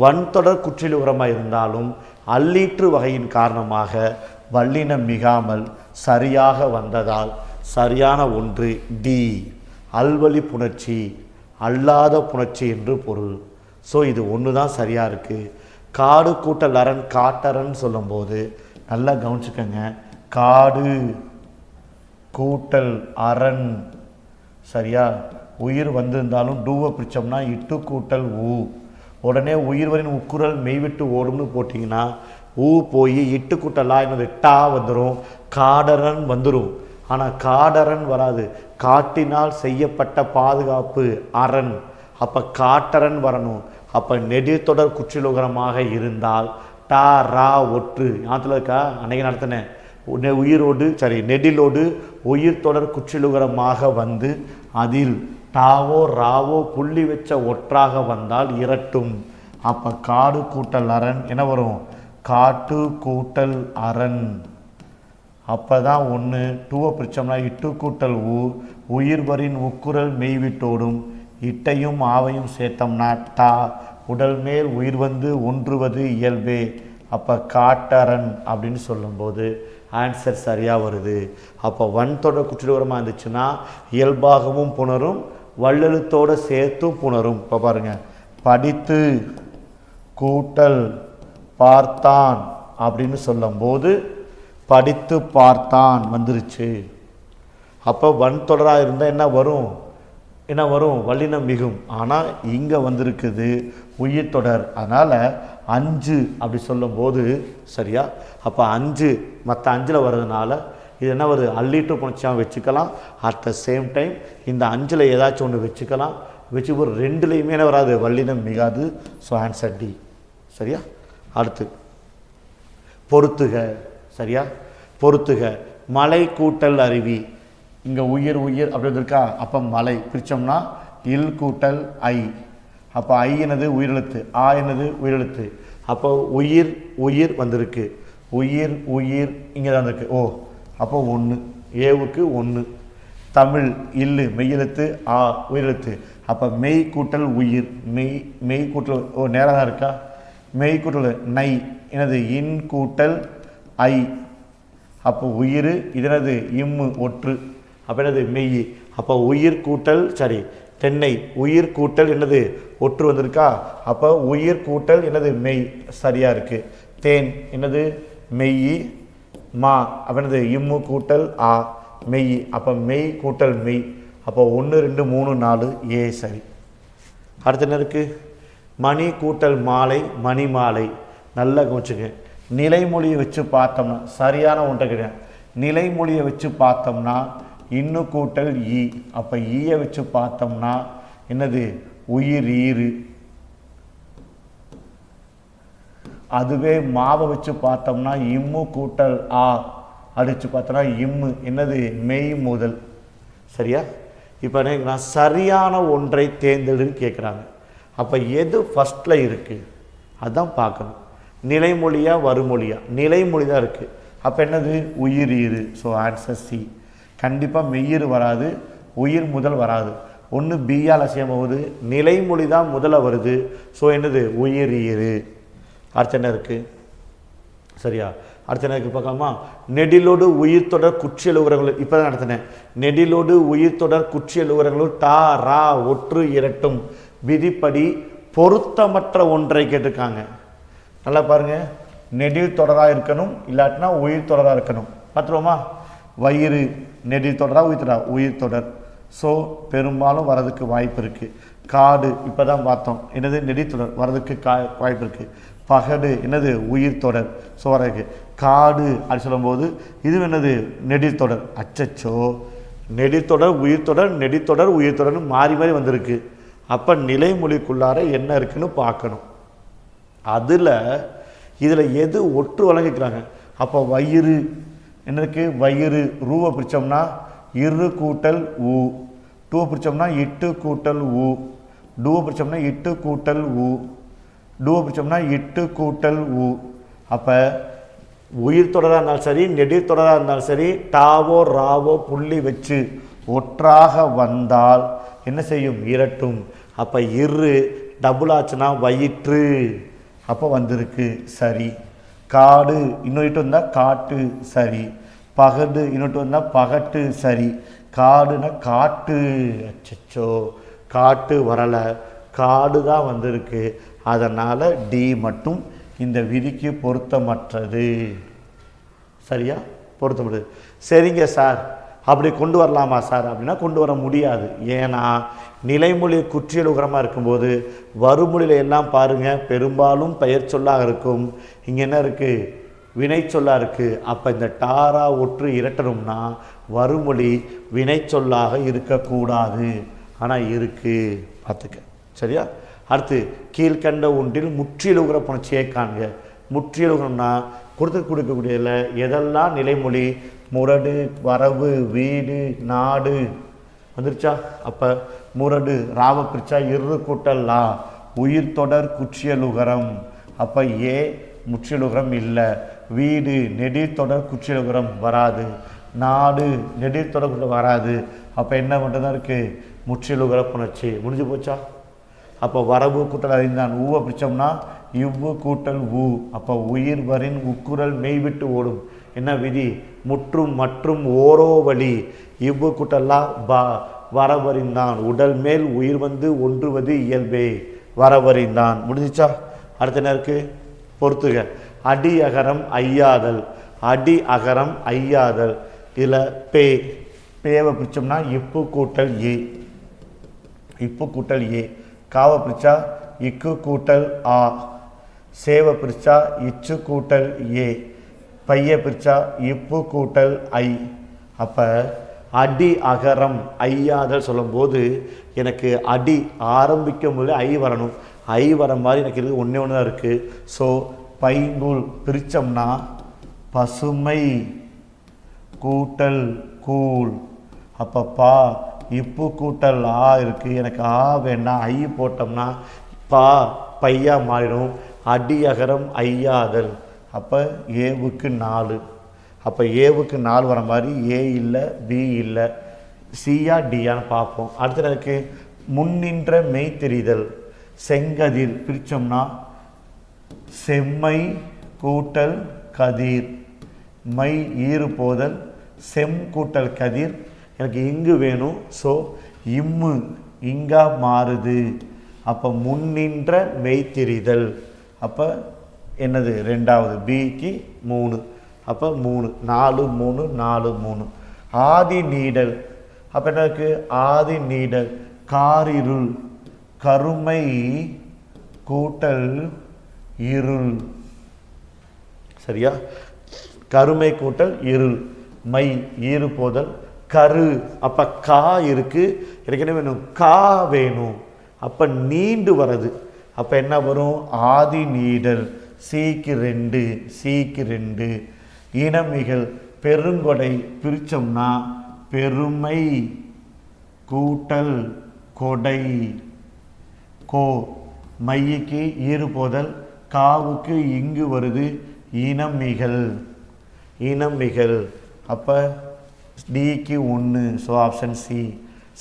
வன்தொடர் குற்றியலுகரமாக இருந்தாலும் அல்லீற்று வகையின் காரணமாக வல்லினம் மிகாமல் சரியாக வந்ததால் சரியான ஒன்று டி, அல்வழி புணர்ச்சி அல்லாத புணர்ச்சி என்று பொருள். ஸோ இது ஒன்று தான் சரியாக இருக்குது. காடு கூட்டல் அரண் காட்டரன் சொல்லும்போது நல்லா கவனிச்சுக்கோங்க. காடு கூட்டல் அரண் சரியா? உயிர் வந்திருந்தாலும் டூவை பிரித்தோம்னா இட்டு கூட்டல் ஊ. உடனே உயிர்வரின் உக்குரல் மெய்விட்டு ஓடும்னு போட்டிங்கன்னா ஊ போய் இட்டு கூட்டலா என்னது டா வந்துடும், காடரன் வந்துடும். ஆனால் காடரன் வராது. காட்டினால் செய்யப்பட்ட பாதுகாப்பு அரண். அப்போ காட்டரன் வரணும். அப்போ நெடில்தொடர் குற்றியலுகரமாக இருந்தால் டா ரா ஒற்று ஞாபகத்தில் இருக்கா? அன்னைக்கு நடத்தினேன். உயிரோடு நெடிலோடு உயிர் தொடர் குற்றியலுகரமாக வந்து அதில் டாவோ ராவோ புள்ளி வச்ச ஒற்றாக வந்தால் இரட்டும். அப்போ காடு கூட்டல் அரண் என்ன வரும்? காட்டு கூட்டல் அரண். அப்போ தான் ஒன்று. டூவை பிரித்தோம்னா இட்டு கூட்டல் ஊ, உயிர்வரின் உக்குரல் மெய்விட்டோடும். இட்டையும் ஆவையும் சேர்த்தோம்னா டா, உடல் மேல் உயிர் வந்து ஒன்றுவது இயல்பே. அப்போ காட்டரன் அப்படின்னு சொல்லும்போது ஆன்சர் சரியாக வருது. அப்போ வன்தொடர் குற்றியலுகரமாக இருந்துச்சுன்னா இயல்பாகவும் புணரும், வள்ளெழுத்தோடு சேர்த்தும் புணரும். இப்போ பாருங்கள், படித்து கூட்டல் பார்த்தான் அப்படின்னு சொல்லும்போது படித்து பார்த்தான் வந்துருச்சு. அப்போ வன்தொடராக இருந்தால் என்ன வரும்? என்ன வரும்? வல்லினம் மிகும். ஆனால் இங்கே வந்திருக்குது உயிர் தொடர். அதனால் 5 அப்படி சொல்லும்போது சரியா? அப்போ 5 மற்ற 5 வர்றதுனால இது என்ன வருது? அல்லிட்டு புணர்ச்சியாக வச்சுக்கலாம். அட் த சேம் டைம் இந்த 5 ஏதாச்சும் ஒன்று வச்சுக்கலாம். வச்சு ஒரு 2லையுமே என்ன வராது? வல்லினம் மிகாது. So answer D. சரியா? அடுத்து பொறுத்துக. சரியா? பொறுத்துக. மலை கூட்டல் அருவி. இங்கே உயிர் உயிர் அப்படி இருக்கா? அப்போ மலை பிரித்தோம்னா இல் கூட்டல் ஐ. அப்போ ஐ என்னது? உயிரெழுத்து. ஆ என்னது? உயிரெழுத்து. அப்போ உயிர் உயிர் வந்திருக்கு. உயிர் உயிர் இங்கே தான் இருக்கு. ஓ அப்போ 1 ஏவுக்கு 1. தமிழ் இல்லு மெய்யெழுத்து. ஆ உயிரெழுத்து. அப்போ மெய் கூட்டல் உயிர். மெய் கூட்டல் ஓ நேராக தான் இருக்கா? மெய் கூட்டல் நை என்னது? இன் கூட்டல் ஐ. அப்போ உயிர் இது என்னது? இம்மு ஒற்று. அப்போ என்னது? மெய். அப்போ உயிர் கூட்டல் சரி தென்னை உயிர் கூட்டல் என்னது? ஒற்று வந்திருக்கா? அப்போ உயிர் கூட்டல் என்னது? மெய். சரியாக இருக்குது. தேன் என்னது? மெய். மா அப்போ என்னது? இம்மு கூட்டல் ஆ மெய். அப்போ மெய் கூட்டல் மெய். அப்போ 1 2 3 4 ஏ. சரி. அடுத்து என்ன இருக்குது? மணி கூட்டல் மாலை மணி மாலை. நல்லா கவனிச்சுங்க. நிலைமொழியை வச்சு பார்த்தோம்னா சரியான ஒன்றை கிடையாது. நிலைமொழியை வச்சு பார்த்தோம்னா இன்னு கூட்டல் ஈ. அப்போ ஈயை வச்சு பார்த்தோம்னா என்னது? உயிர் ஈறு. அதுவே மாவை வச்சு பார்த்தோம்னா இம்மு கூட்டல் ஆ அடித்து பார்த்தோம்னா இம்மு என்னது? மெய் முதல். சரியா? இப்போ நான் சரியான ஒன்றை தேர்ந்தெடுன்னு கேட்குறாங்க. அப்போ எது ஃபஸ்ட்டில் இருக்குது அதுதான் பார்க்கணும். நிலைமொழியா வருமொழியா? நிலைமொழி தான் இருக்குது. அப்போ என்னது? உயிர் ஈறு. So answer C. கண்டிப்பாக மெய்யிறு வராது, உயிர் முதல் வராது. ஒன்று பியால் செய்யும் போது நிலைமொழி தான் முதல்ல வருது. ஸோ என்னது? உயிர் ஈறு. அடுத்து என்ன இருக்குது? சரியா? அடுத்து என்ன இருக்குது பார்க்கலாமா? நெடிலோடு உயிர் தொடர் குற்றியலுகரங்களும் இப்போ தான் நடத்தினேன். நெடிலோடு உயிர் தொடர் குற்றியலுகரங்களும் டா ரா ஒற்று இரட்டும் விதிப்படி பொருத்தமற்ற ஒன்றை கேட்டிருக்காங்க. நல்லா பாருங்கள். நெடில் தொடராக இருக்கணும், இல்லாட்டினா உயிர் தொடராக இருக்கணும். பார்த்துருவோமா? வயிறு நெடில் தொடராக உயிர் தொடரா? உயிர் தொடர். ஸோ பெரும்பாலும் வரதுக்கு வாய்ப்பு இருக்குது. காடு இப்போ தான் பார்த்தோம் என்னது? நெடில் தொடர் வரதுக்கு வாய்ப்பு இருக்குது. பகடு என்னது? உயிர் தொடர். ஸோ வரதுக்கு காடு அப்படி சொல்லும்போது இது என்னது? நெடில் தொடர். அச்சச்சோ, நெடில் தொடர் உயிர் தொடர் நெடில் தொடர் உயிர் தொடர்னு மாறி மாறி வந்திருக்கு. அப்போ நிலைமொழிக்குள்ளார என்ன இருக்குன்னு பார்க்கணும். இதில் எது ஒற்று வழங்கிக்கிறாங்க? அப்போ வயிறு என்ன இருக்குது? வயிறு. ரூவை பிரித்தோம்னா இரு கூட்டல் ஊ. டூவை பிரித்தோம்னா இட்டு கூட்டல் ஊ. டூவை பிரித்தோம்னா இட்டு கூட்டல் ஊ. டூவை பிரித்தோம்னா இட்டு கூட்டல் ஊ. அப்போ உயிர் தொடராக இருந்தாலும் சரி நெடில் தொடராக இருந்தாலும் சரி டாவோ ராவோ புள்ளி வச்சு ஒற்றாக வந்தால் என்ன செய்யும்? இரட்டும். அப்போ இரு டபுள் ஆச்சுன்னா வயிற்று. அப்போ வந்திருக்கு. சரி. காடு இன்னொட்டு வந்தால் காட்டு. சரி. பகடு இன்னொட்டு வந்தால் பகட்டு. சரி. காடுனா காட்டு. அச்சச்சோ, காட்டு வரலை, காடு தான் வந்திருக்கு. அதனால் டி மட்டும் இந்த விதிக்கு பொருத்தமற்றது. சரியா? பொருத்தமற்றது. சரிங்க சார், அப்படி கொண்டு வரலாமா சார் அப்படின்னா கொண்டு வர முடியாது. ஏன்னா நிலைமொழி குற்றியலுகரமாக இருக்கும்போது வருமொழியில் எல்லாம் பாருங்கள் பெரும்பாலும் பெயர் சொல்லாக இருக்கும். இங்கே என்ன இருக்குது? வினை சொல்லாக இருக்குது. அப்போ இந்த டாரா ஒற்று இரட்டணும்னா வருமொழி வினை சொல்லாக இருக்கக்கூடாது. ஆனால் இருக்குது, பார்த்துக்க. சரியா? அடுத்து கீழ்கண்ட ஒன்றில் முற்றியலுகர புணர்ச்சியை காண்க. முற்றியலுகரம்னா கொடுக்கக்கூடியதில் எதெல்லாம் நிலைமொழி? முரடு, வரவு, வீடு, நாடு வந்துருச்சா? அப்போ முரடு ராவ பிரிச்சா இரு கூட்டல் லா உயிர் தொடர் குற்றியலுகரம். அப்போ ஏ முற்றியலுகரம் இல்லை. வீடு நெடில் தொடர் குற்றியலுகரம் வராது. நாடு நெடில் தொடர் வராது. அப்போ என்ன மட்டும்தான் இருக்குது? முற்றியலுகர புணர்ச்சி. முடிஞ்சு போச்சா? அப்போ வரவு கூட்டல் அறிந்தான். ஊவை பிரித்தோம்னா இவ்வு கூட்டல் ஊ. அப்போ உயிர் வரின் உக்குரல் மெய்விட்டு ஓடும். என்ன விதி? முற்றும் மற்றும் ஓரோ வழி. இவ்வு கூட்டல்லாம் பா வரவறிந்தான். உடல் மேல் உயிர் வந்து ஒன்றுவது இயல்பே. வரவறிந்தான். முடிஞ்சிச்சா? அடுத்த என்ன இருக்குது? பொறுத்துக. அடி அகரம் ஐயாதல். அடி அகரம் ஐயாதல். இதில் பேவை பிரித்தோம்னா இப்பு கூட்டல் ஏ. இப்பு கூட்டல் ஏ, காவை பிரிச்சா இக்கு கூட்டல் ஆ, சேவை பிரிச்சா இச்சு கூட்டல் ஏ, பைய பிரிச்சா இப்பு கூட்டல் ஐ. அப்போ அடி அகரம் ஐயாதல் சொல்லும்போது எனக்கு அடி ஆரம்பிக்கும் போது ஐ வரணும். ஐ வர மாதிரி எனக்கு இது ஒன்றே ஒன்று தான் இருக்குது. ஸோ பைங்கூழ் பிரித்தோம்னா பசுமை கூட்டல் கூழ். அப்போ பா இப்பு கூட்டல் ஆ இருக்குது, எனக்கு ஆ வேண்டாம், ஐ போட்டோம்னா பா பையா மாறிடும். அடி அகரம் ஐயாதல். அப்போ ஏவுக்கு 4. அப்போ ஏவுக்கு 4 வர மாதிரி ஏ இல்லை பி இல்லை, சியா டியான்னு பார்ப்போம். அடுத்தது எனக்கு முன்னின்ற மெய் தெரிதல். செங்கதிர் பிரித்தோம்னா செம்மை கூட்டல் கதிர், மை ஈறு போதல், செம் கூட்டல் கதிர். எனக்கு இங்கு வேணும். ஸோ இம்மு இங்கா மாறுது. அப்போ முன்னின்ற மெய் தெரிதல். அப்போ என்னது ரெண்டாவது பிக்கு 3. அப்போ 3 4 3 4 3. ஆதி நீடல். அப்போ என்ன இருக்குது ஆதி நீடல். காரிருள் கருமை கூட்டல் இருள். சரியா? கருமை கூட்டல் இருள், மை ஈறு போதல், கரு. அப்போ கா இருக்குது, எனக்கு என்ன வேணும் கா வேணும். அப்போ நீண்டு வருது. அப்போ என்ன வரும் ஆதி நீடல். சீக்கு 2 சீக்கு 2. இனமிகள் பெருங்கொடை பிரித்தோம்னா பெருமை கூட்டல் கொடை, கோ மைக்கு ஈறு போதல், காவுக்கு இங்கு வருது இனமிகள் இனமிகள். அப்போ டிக்கு 1. So option C.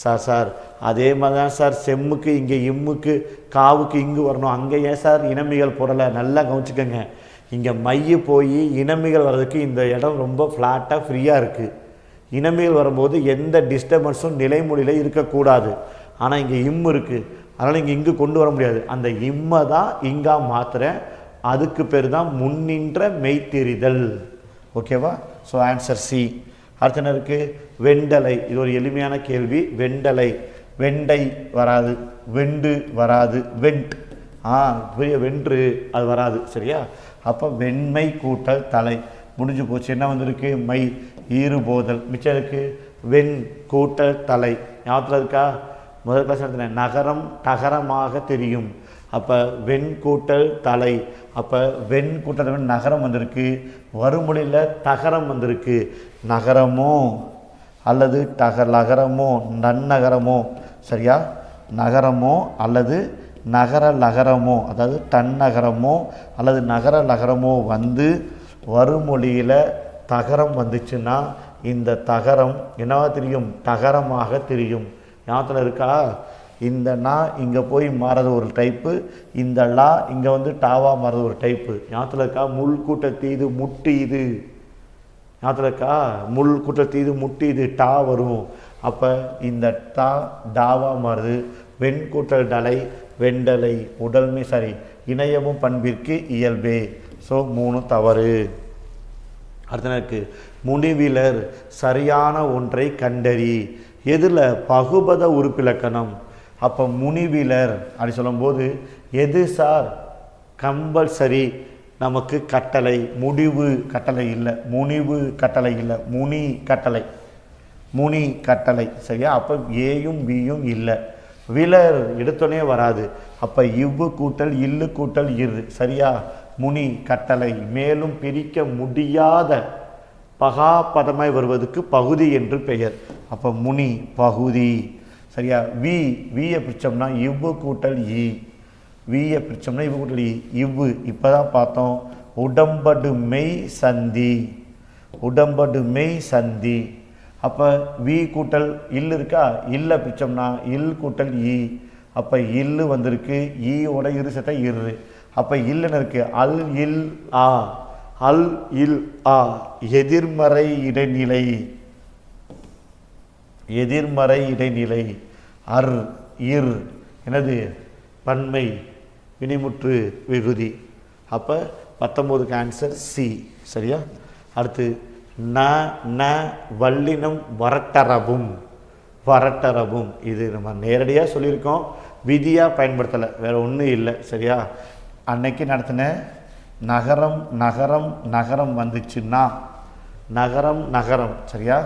சார் அதே மாதிரி தான் சார் செம்முக்கு இங்கே இம்முக்கு காவுக்கு இங்கு வரணும், அங்கே ஏன் சார் இனமிகள் போடலை? நல்லா கவனிச்சுக்கோங்க. இங்கே மைய போய் இனமிகள் வர்றதுக்கு இந்த இடம் ரொம்ப ஃப்ளாட்டாக ஃப்ரீயாக இருக்குது. இனமிகள் வரும்போது எந்த டிஸ்டர்பன்ஸும் நிலைமொழியில் இருக்கக்கூடாது. ஆனால் இங்கே இம்மு இருக்குது, அதனால் இங்கே இங்கு கொண்டு வர முடியாது. அந்த இம்மை தான் இங்கா மாத்திரேன். அதுக்கு பேர் தான் முன்னின்ற மெய்த்தெரிதல். ஓகேவா? So answer C. அடுத்த என்ன இருக்குது வெண்டலை. இது ஒரு எளிமையான கேள்வி. வெண்டலை வெண்டை வராது, வெண்டு வராது, வெண்ட் வென்று அது வராது. சரியா? அப்போ வெண்மை கூட்டல் தலை முடிஞ்சு போச்சு. என்ன வந்திருக்கு மை ஈறு போதல். மிச்சம் இருக்குது வெண் கூட்டல் தலை. ஞாபகத்தில் இருக்கா? முதல் கிளாஸ் நடத்தினேன். நகரம் தகரமாக தெரியும். அப்போ வெண் கூட்டல் தலை. அப்போ வெண் கூட்டல் நகரம் வந்திருக்கு. வருமொழியில் தகரம் வந்திருக்கு. நகரமோ அல்லது நகரமோ நன்னகரமோ. சரியா? நகரமோ அல்லது நகர நகரமோ, அதாவது தன்னகரமோ அல்லது நகர நகரமோ வந்து வருமொழியில் தகரம் வந்துச்சுன்னா இந்த தகரம் என்னவா தெரியும்? தகரமாக தெரியும். ஞாபகத்தில் இருக்கா? இந்த நா இங்கே போய் மாறது ஒரு டைப்பு, இந்த லா இங்கே வந்து டாவா மாறது ஒரு டைப்பு. ஞாபகத்தில் இருக்கா? முள் கூட்டல் தீது முட்டு இது. ஞாபகத்தில் இருக்கா? முள் கூட்டல் தீது முட்டு இது டா வரும். அப்போ இந்த டா டாவா மாறுது. வெண் கூட்டல் டலை வெண்டலை. உடல்மை சரி, இணையமும் பண்பிற்கு இயல்பே. ஸோ 3 தவறு. அடுத்த இருக்குது முனிவிலர் சரியான ஒன்றை கண்டறி. எதில்? பகுபத உறுப்பிலக்கணம். அப்போ முனிவிலர் அப்படி சொல்லும்போது எது சார் கம்பல்சரி நமக்கு கட்டளை? முடிவு கட்டளை இல்லை, முனிவு கட்டளை இல்லை, முனி கட்டளை. முனி கட்டளை. சரியா? அப்போ ஏயும் பியும் இல்லை. விலர் எடுத்தோடனே வராது. அப்போ இவ்வு கூட்டல் இல்லு கூட்டல் இரு. சரியா? முனி கட்டளை. மேலும் பிரிக்க முடியாத பகாபதமாய் வருவதற்கு பகுதி என்று பெயர். அப்போ முனி பகுதி. சரியா? வியை பிரிச்சோம்னா இவ்வு கூட்டல் இ. வியை பிரிச்சோம்னா இவ்வு கூட்டல் இ. இவ்வு இப்போ தான் பார்த்தோம். உடம்படு மெய் சந்தி. உடம்படு மெய் சந்தி. அப்போ வி கூட்டல் இல் இருக்கா? இல்லை பிரிச்சோம்னா இல் கூட்டல் இ. அப்போ இல்லு வந்திருக்கு. ஈயோட இரு சேர்த்தா இரு. அப்போ இல்லுன்னு இருக்குது. அல் இல் ஆ. அல் இல் ஆ எதிர்மறை இடைநிலை. எதிர்மறை இடைநிலை. அர் இர் என்னது? பன்மை வினைமுற்று விகுதி. அப்போ 19க்கு ஆன்சர் சி. சரியா? அடுத்து ந ந வல்லினம் வரட்டரவும். வரட்டரவும். இது நம்ம நேரடியாக சொல்லியிருக்கோம், விதியாக பயன்படுத்தலை, வேறு ஒன்றும் இல்லை. சரியா? அன்னைக்கு நடத்தின நகரம் நகரம் நகரம் வந்துச்சுன்னா நகரம் நகரம், சரியா?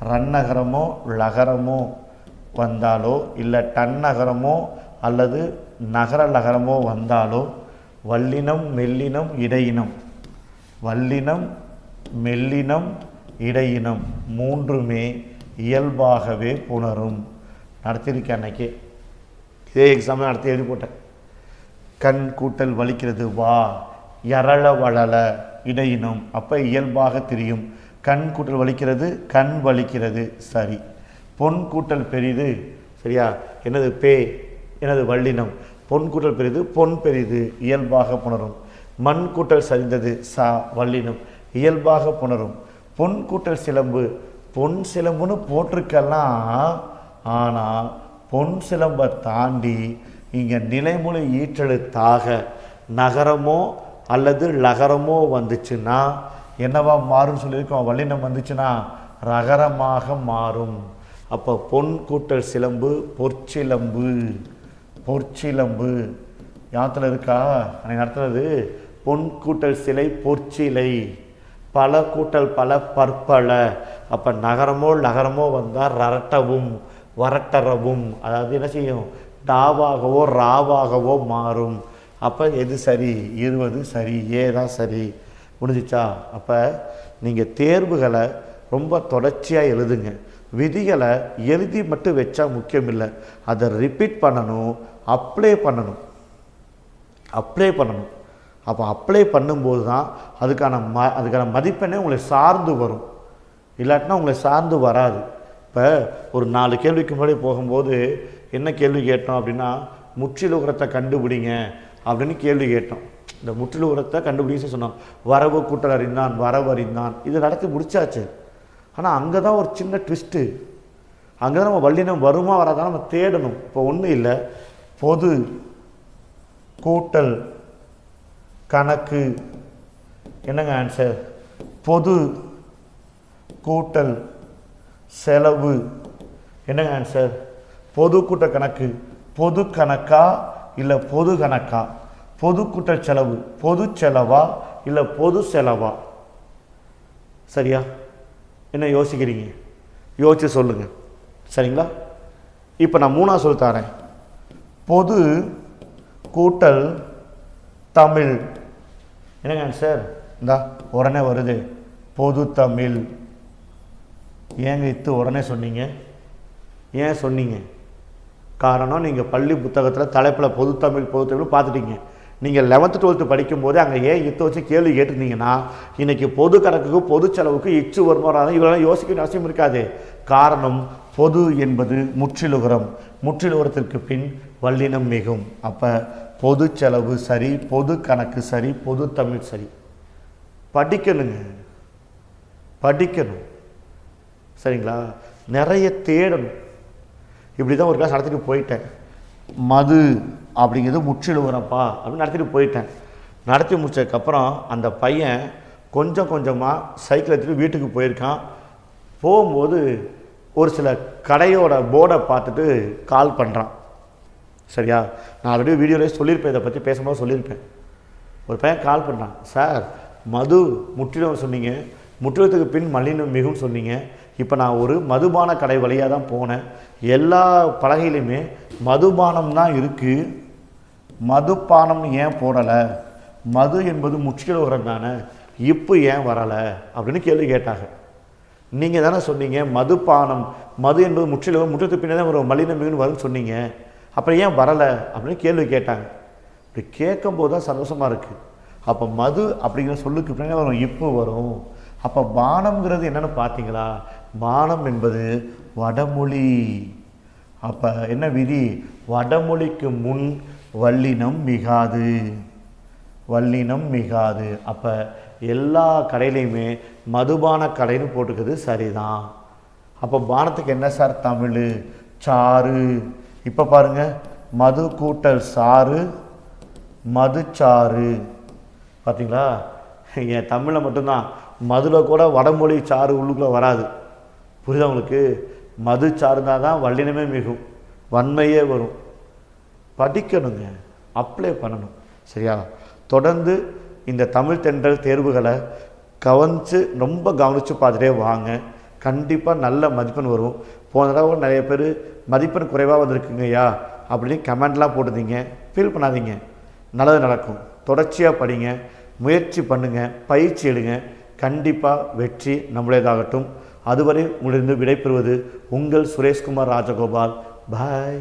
ரன்னகரமோ லகரமோ வந்தாலோ இல்லை டன்னகரமோ அல்லது நகர லகரமோ வந்தாலோ வல்லினம் மெல்லினம் இடையினம், வல்லினம் மெல்லினம் இடையினம் மூன்றுமே இயல்பாகவே புணரும். நடத்தியிருக்கேன் அன்னைக்கு, இதே எக்ஸாம் நடத்தி எழுதி போட்டேன். கண் கூட்டல் வலிக்கிறது வா, யரள வளல இடையினம், அப்போ இயல்பாக தெரியும். கண் கூட்டல் வலிக்கிறது கண் வலிக்கிறது, சரி. பொன் கூட்டல் பெரிது, சரியா? என்னது பே, எனது வல்லினம். பொன் கூட்டல் பெரிது பொன் பெரிது, இயல்பாக புணரும். மண் கூட்டல் சரிந்தது சா, வல்லினம், இயல்பாக புணரும். பொன் கூட்டல் சிலம்பு, பொன் சிலம்புன்னு போட்டிருக்கலாம், ஆனால் பொன் சிலம்பை தாண்டி இங்கே நிலைமொழி ஈற்றெழுத்தாக நகரமோ அல்லது லகரமோ வந்துச்சுன்னா என்னவா மாறும்னு சொல்லியிருக்கோம். வல்லினம் வந்துச்சுன்னா ரகரமாக மாறும். அப்போ பொன் கூட்டல் சிலம்பு பொற்சிலம்பு, பொற்சிலம்பு யாத்தில் இருக்கா? அன்னைக்கு நடத்துறது பொன் கூட்டல் சிலை பொற்சிலை, பல கூட்டல் பல பற்பல. அப்போ நகரமோ லகரமோ வந்தால் ரரட்டவும் வரட்டரவும், அதாவது என்ன செய்யும்? டாவாகவோ ராவாகவோ மாறும். அப்போ எது சரி? 20 சரி, ஏதான் சரி. முடிஞ்சிச்சா? அப்போ நீங்கள் தேர்வுகளை ரொம்ப தொடர்ச்சியாக எழுதுங்க. விதிகளை எழுதி மட்டும் வச்சா முக்கியம் இல்லை, அதை ரிப்பீட் பண்ணணும், அப்ளை பண்ணணும், அப்ளை பண்ணணும். அப்போ அப்ளை பண்ணும்போது தான் அதுக்கான மதிப்பெண்ணே உங்களை சார்ந்து வரும், இல்லாட்டினா உங்களை சார்ந்து வராது. இப்போ ஒரு 4 கேள்விக்கு முன்னாடி போகும்போது என்ன கேள்வி கேட்டோம் அப்படின்னா, முற்றிலுகரத்தை கண்டுபிடிங்க அப்படின்னு கேள்வி கேட்டோம். இந்த முற்றிலுகரத்தை கண்டுபிடிச்சு சொன்னோம். வரவு கூட்டல் அறிந்தான், வரவு அறிந்தான், இது நடத்தி முடிச்சாச்சு. ஆனால் அங்கே தான் ஒரு சின்ன ட்விஸ்ட்டு. அங்கே தான் நம்ம வல்லினம் வருமா வராதான் நம்ம தேடணும். இப்போ ஒன்றும் இல்லை, பொது கூட்டல் கணக்கு, என்னங்க ஆன்சர்? பொது கூட்டல் செலவு, என்னங்க ஆன்சர்? பொது கூட்டல் கணக்கு, பொது கணக்கா இல்லை பொது கணக்கா? பொது கூட்டல் செலவு பொது செலவா இல்லை பொது செலவா? சரியா? என்ன யோசிக்கிறீங்க? யோசிச்சு சொல்லுங்கள், சரிங்களா? இப்போ நான் 3ஆவது சொல்லி தரேன். பொது கூட்டல் தமிழ், என்னங்க ஆன்சர்? இந்தா உடனே வருது, பொது தமிழ். ஏங்க இத்து உடனே சொன்னீங்க? ஏன் சொன்னீங்க? காரணம், நீங்கள் பள்ளி புத்தகத்தில் தலைப்பில் பொது தமிழ் பார்த்துட்டீங்க. நீங்கள் 11th 12th படிக்கும்போது அங்கே ஏன் இத்தை வச்சு கேள்வி கேட்டிருந்தீங்கன்னா இன்றைக்கி பொது கணக்குக்கு பொது செலவுக்கு இச்சு வருமானம் இவரெல்லாம் யோசிக்க அவசியம் இருக்காது. காரணம், பொது என்பது முற்றிலுகரம், முற்றிலுகரத்திற்கு பின் வல்லினம் மிகும். அப்போ பொது செலவு சரி, பொது கணக்கு சரி, பொது தமிழ் சரி. படிக்கணுங்க, படிக்கணும், சரிங்களா? நிறைய தேடணும். இப்படி தான் ஒரு கிளாஸ் நடத்திட்டு போயிட்டேன். மது அப்படிங்கிறது முற்றிலுகரப்பா அப்படின்னு நடத்திட்டு போயிட்டேன். நடத்தி முடிச்சதுக்கப்புறம் அந்த பையன் கொஞ்சம் கொஞ்சமாக சைக்கிள் எடுத்துகிட்டு வீட்டுக்கு போயிருக்கான். போகும்போது ஒரு சில கடையோட போர்டை பார்த்துட்டு கால் பண்ணுறான். சரியா? நான் ஆல்ரெடி வீடியோவில் சொல்லியிருப்பேன், இதை பற்றி பேசும்போது சொல்லியிருப்பேன். ஒரு பையன் கால் பண்ணுறான், சார் மது முற்றிலும் சொன்னீங்க, முற்றிலத்துக்கு பின் மலினம் மிகும் சொன்னீங்க. இப்போ நான் ஒரு மதுபான கடை வழியாக தான் போனேன். எல்லா பலகையிலுமே மதுபானம் தான் இருக்குது, மதுபானம் ஏன் போடலை? மது என்பது முற்றிலுகரம் தானே, இப்போ ஏன் வரலை அப்படின்னு கேள்வி கேட்டாங்க. நீங்கள் தானே சொன்னீங்க மதுபானம், மது என்பது முற்றிலுகரம், முற்றிலத்துக்கு பின்னே தான் ஒரு மலினம் மிகுன்னு வரும்னு சொன்னீங்க, அப்புறம் ஏன் வரலை அப்படின்னு கேள்வி கேட்டாங்க. இப்படி கேட்கும்போது தான் சந்தோஷமாக இருக்குது. அப்போ மது அப்படிங்கிற சொல்லுக்கு பின்னாடி வரும் இப்போ வரும். அப்போ பானம்ங்கிறது என்னென்னு பார்த்தீங்களா? பானம் என்பது வடமொழி. அப்போ என்ன விதி? வடமொழிக்கு முன் வல்லினம் மிகாது, வல்லினம் மிகாது. அப்போ எல்லா கடையிலையுமே மதுபான கடைன்னு போட்டுக்கிறது சரிதான். அப்போ பானத்துக்கு என்ன சார் தமிழ்? சாறு. இப்போ பாருங்கள், மது கூட்டல் சாறு மதுச்சாறு. பார்த்தீங்களா? என் தமிழில் மட்டும்தான், மதுவில் கூட வடமொழி சாறு உள்ளுக்குள்ளே வராது. புரியுதா உங்களுக்கு? மது சார்ந்தால் தான் வல்லினமே மிகும், வன்மையே வரும். படிக்கணுங்க, அப்ளை பண்ணணும். சரியா? தொடர்ந்து இந்த தமிழ் தென்றல் தேர்வுகளை ரொம்ப கவனித்து பார்த்துட்டே வாங்க. கண்டிப்பாக நல்ல மதிப்பெண் வரும். போன தடவை நிறைய பேர் மதிப்பெண் குறைவாக வந்திருக்குங்கய்யா அப்படின்னு கமெண்ட்லாம் போட்டுருந்தீங்க. ஃபீல் பண்ணாதீங்க, நல்லது நடக்கும். தொடர்ச்சியாக படிங்க, முயற்சி பண்ணுங்கள், பயிற்சி எடுங்க. கண்டிப்பாக வெற்றி நம்முடையதாகட்டும். அதுவரை உங்களிடம் விடைபெறுவது உங்கள் சுரேஷ்குமார் ராஜகோபால். பாய்.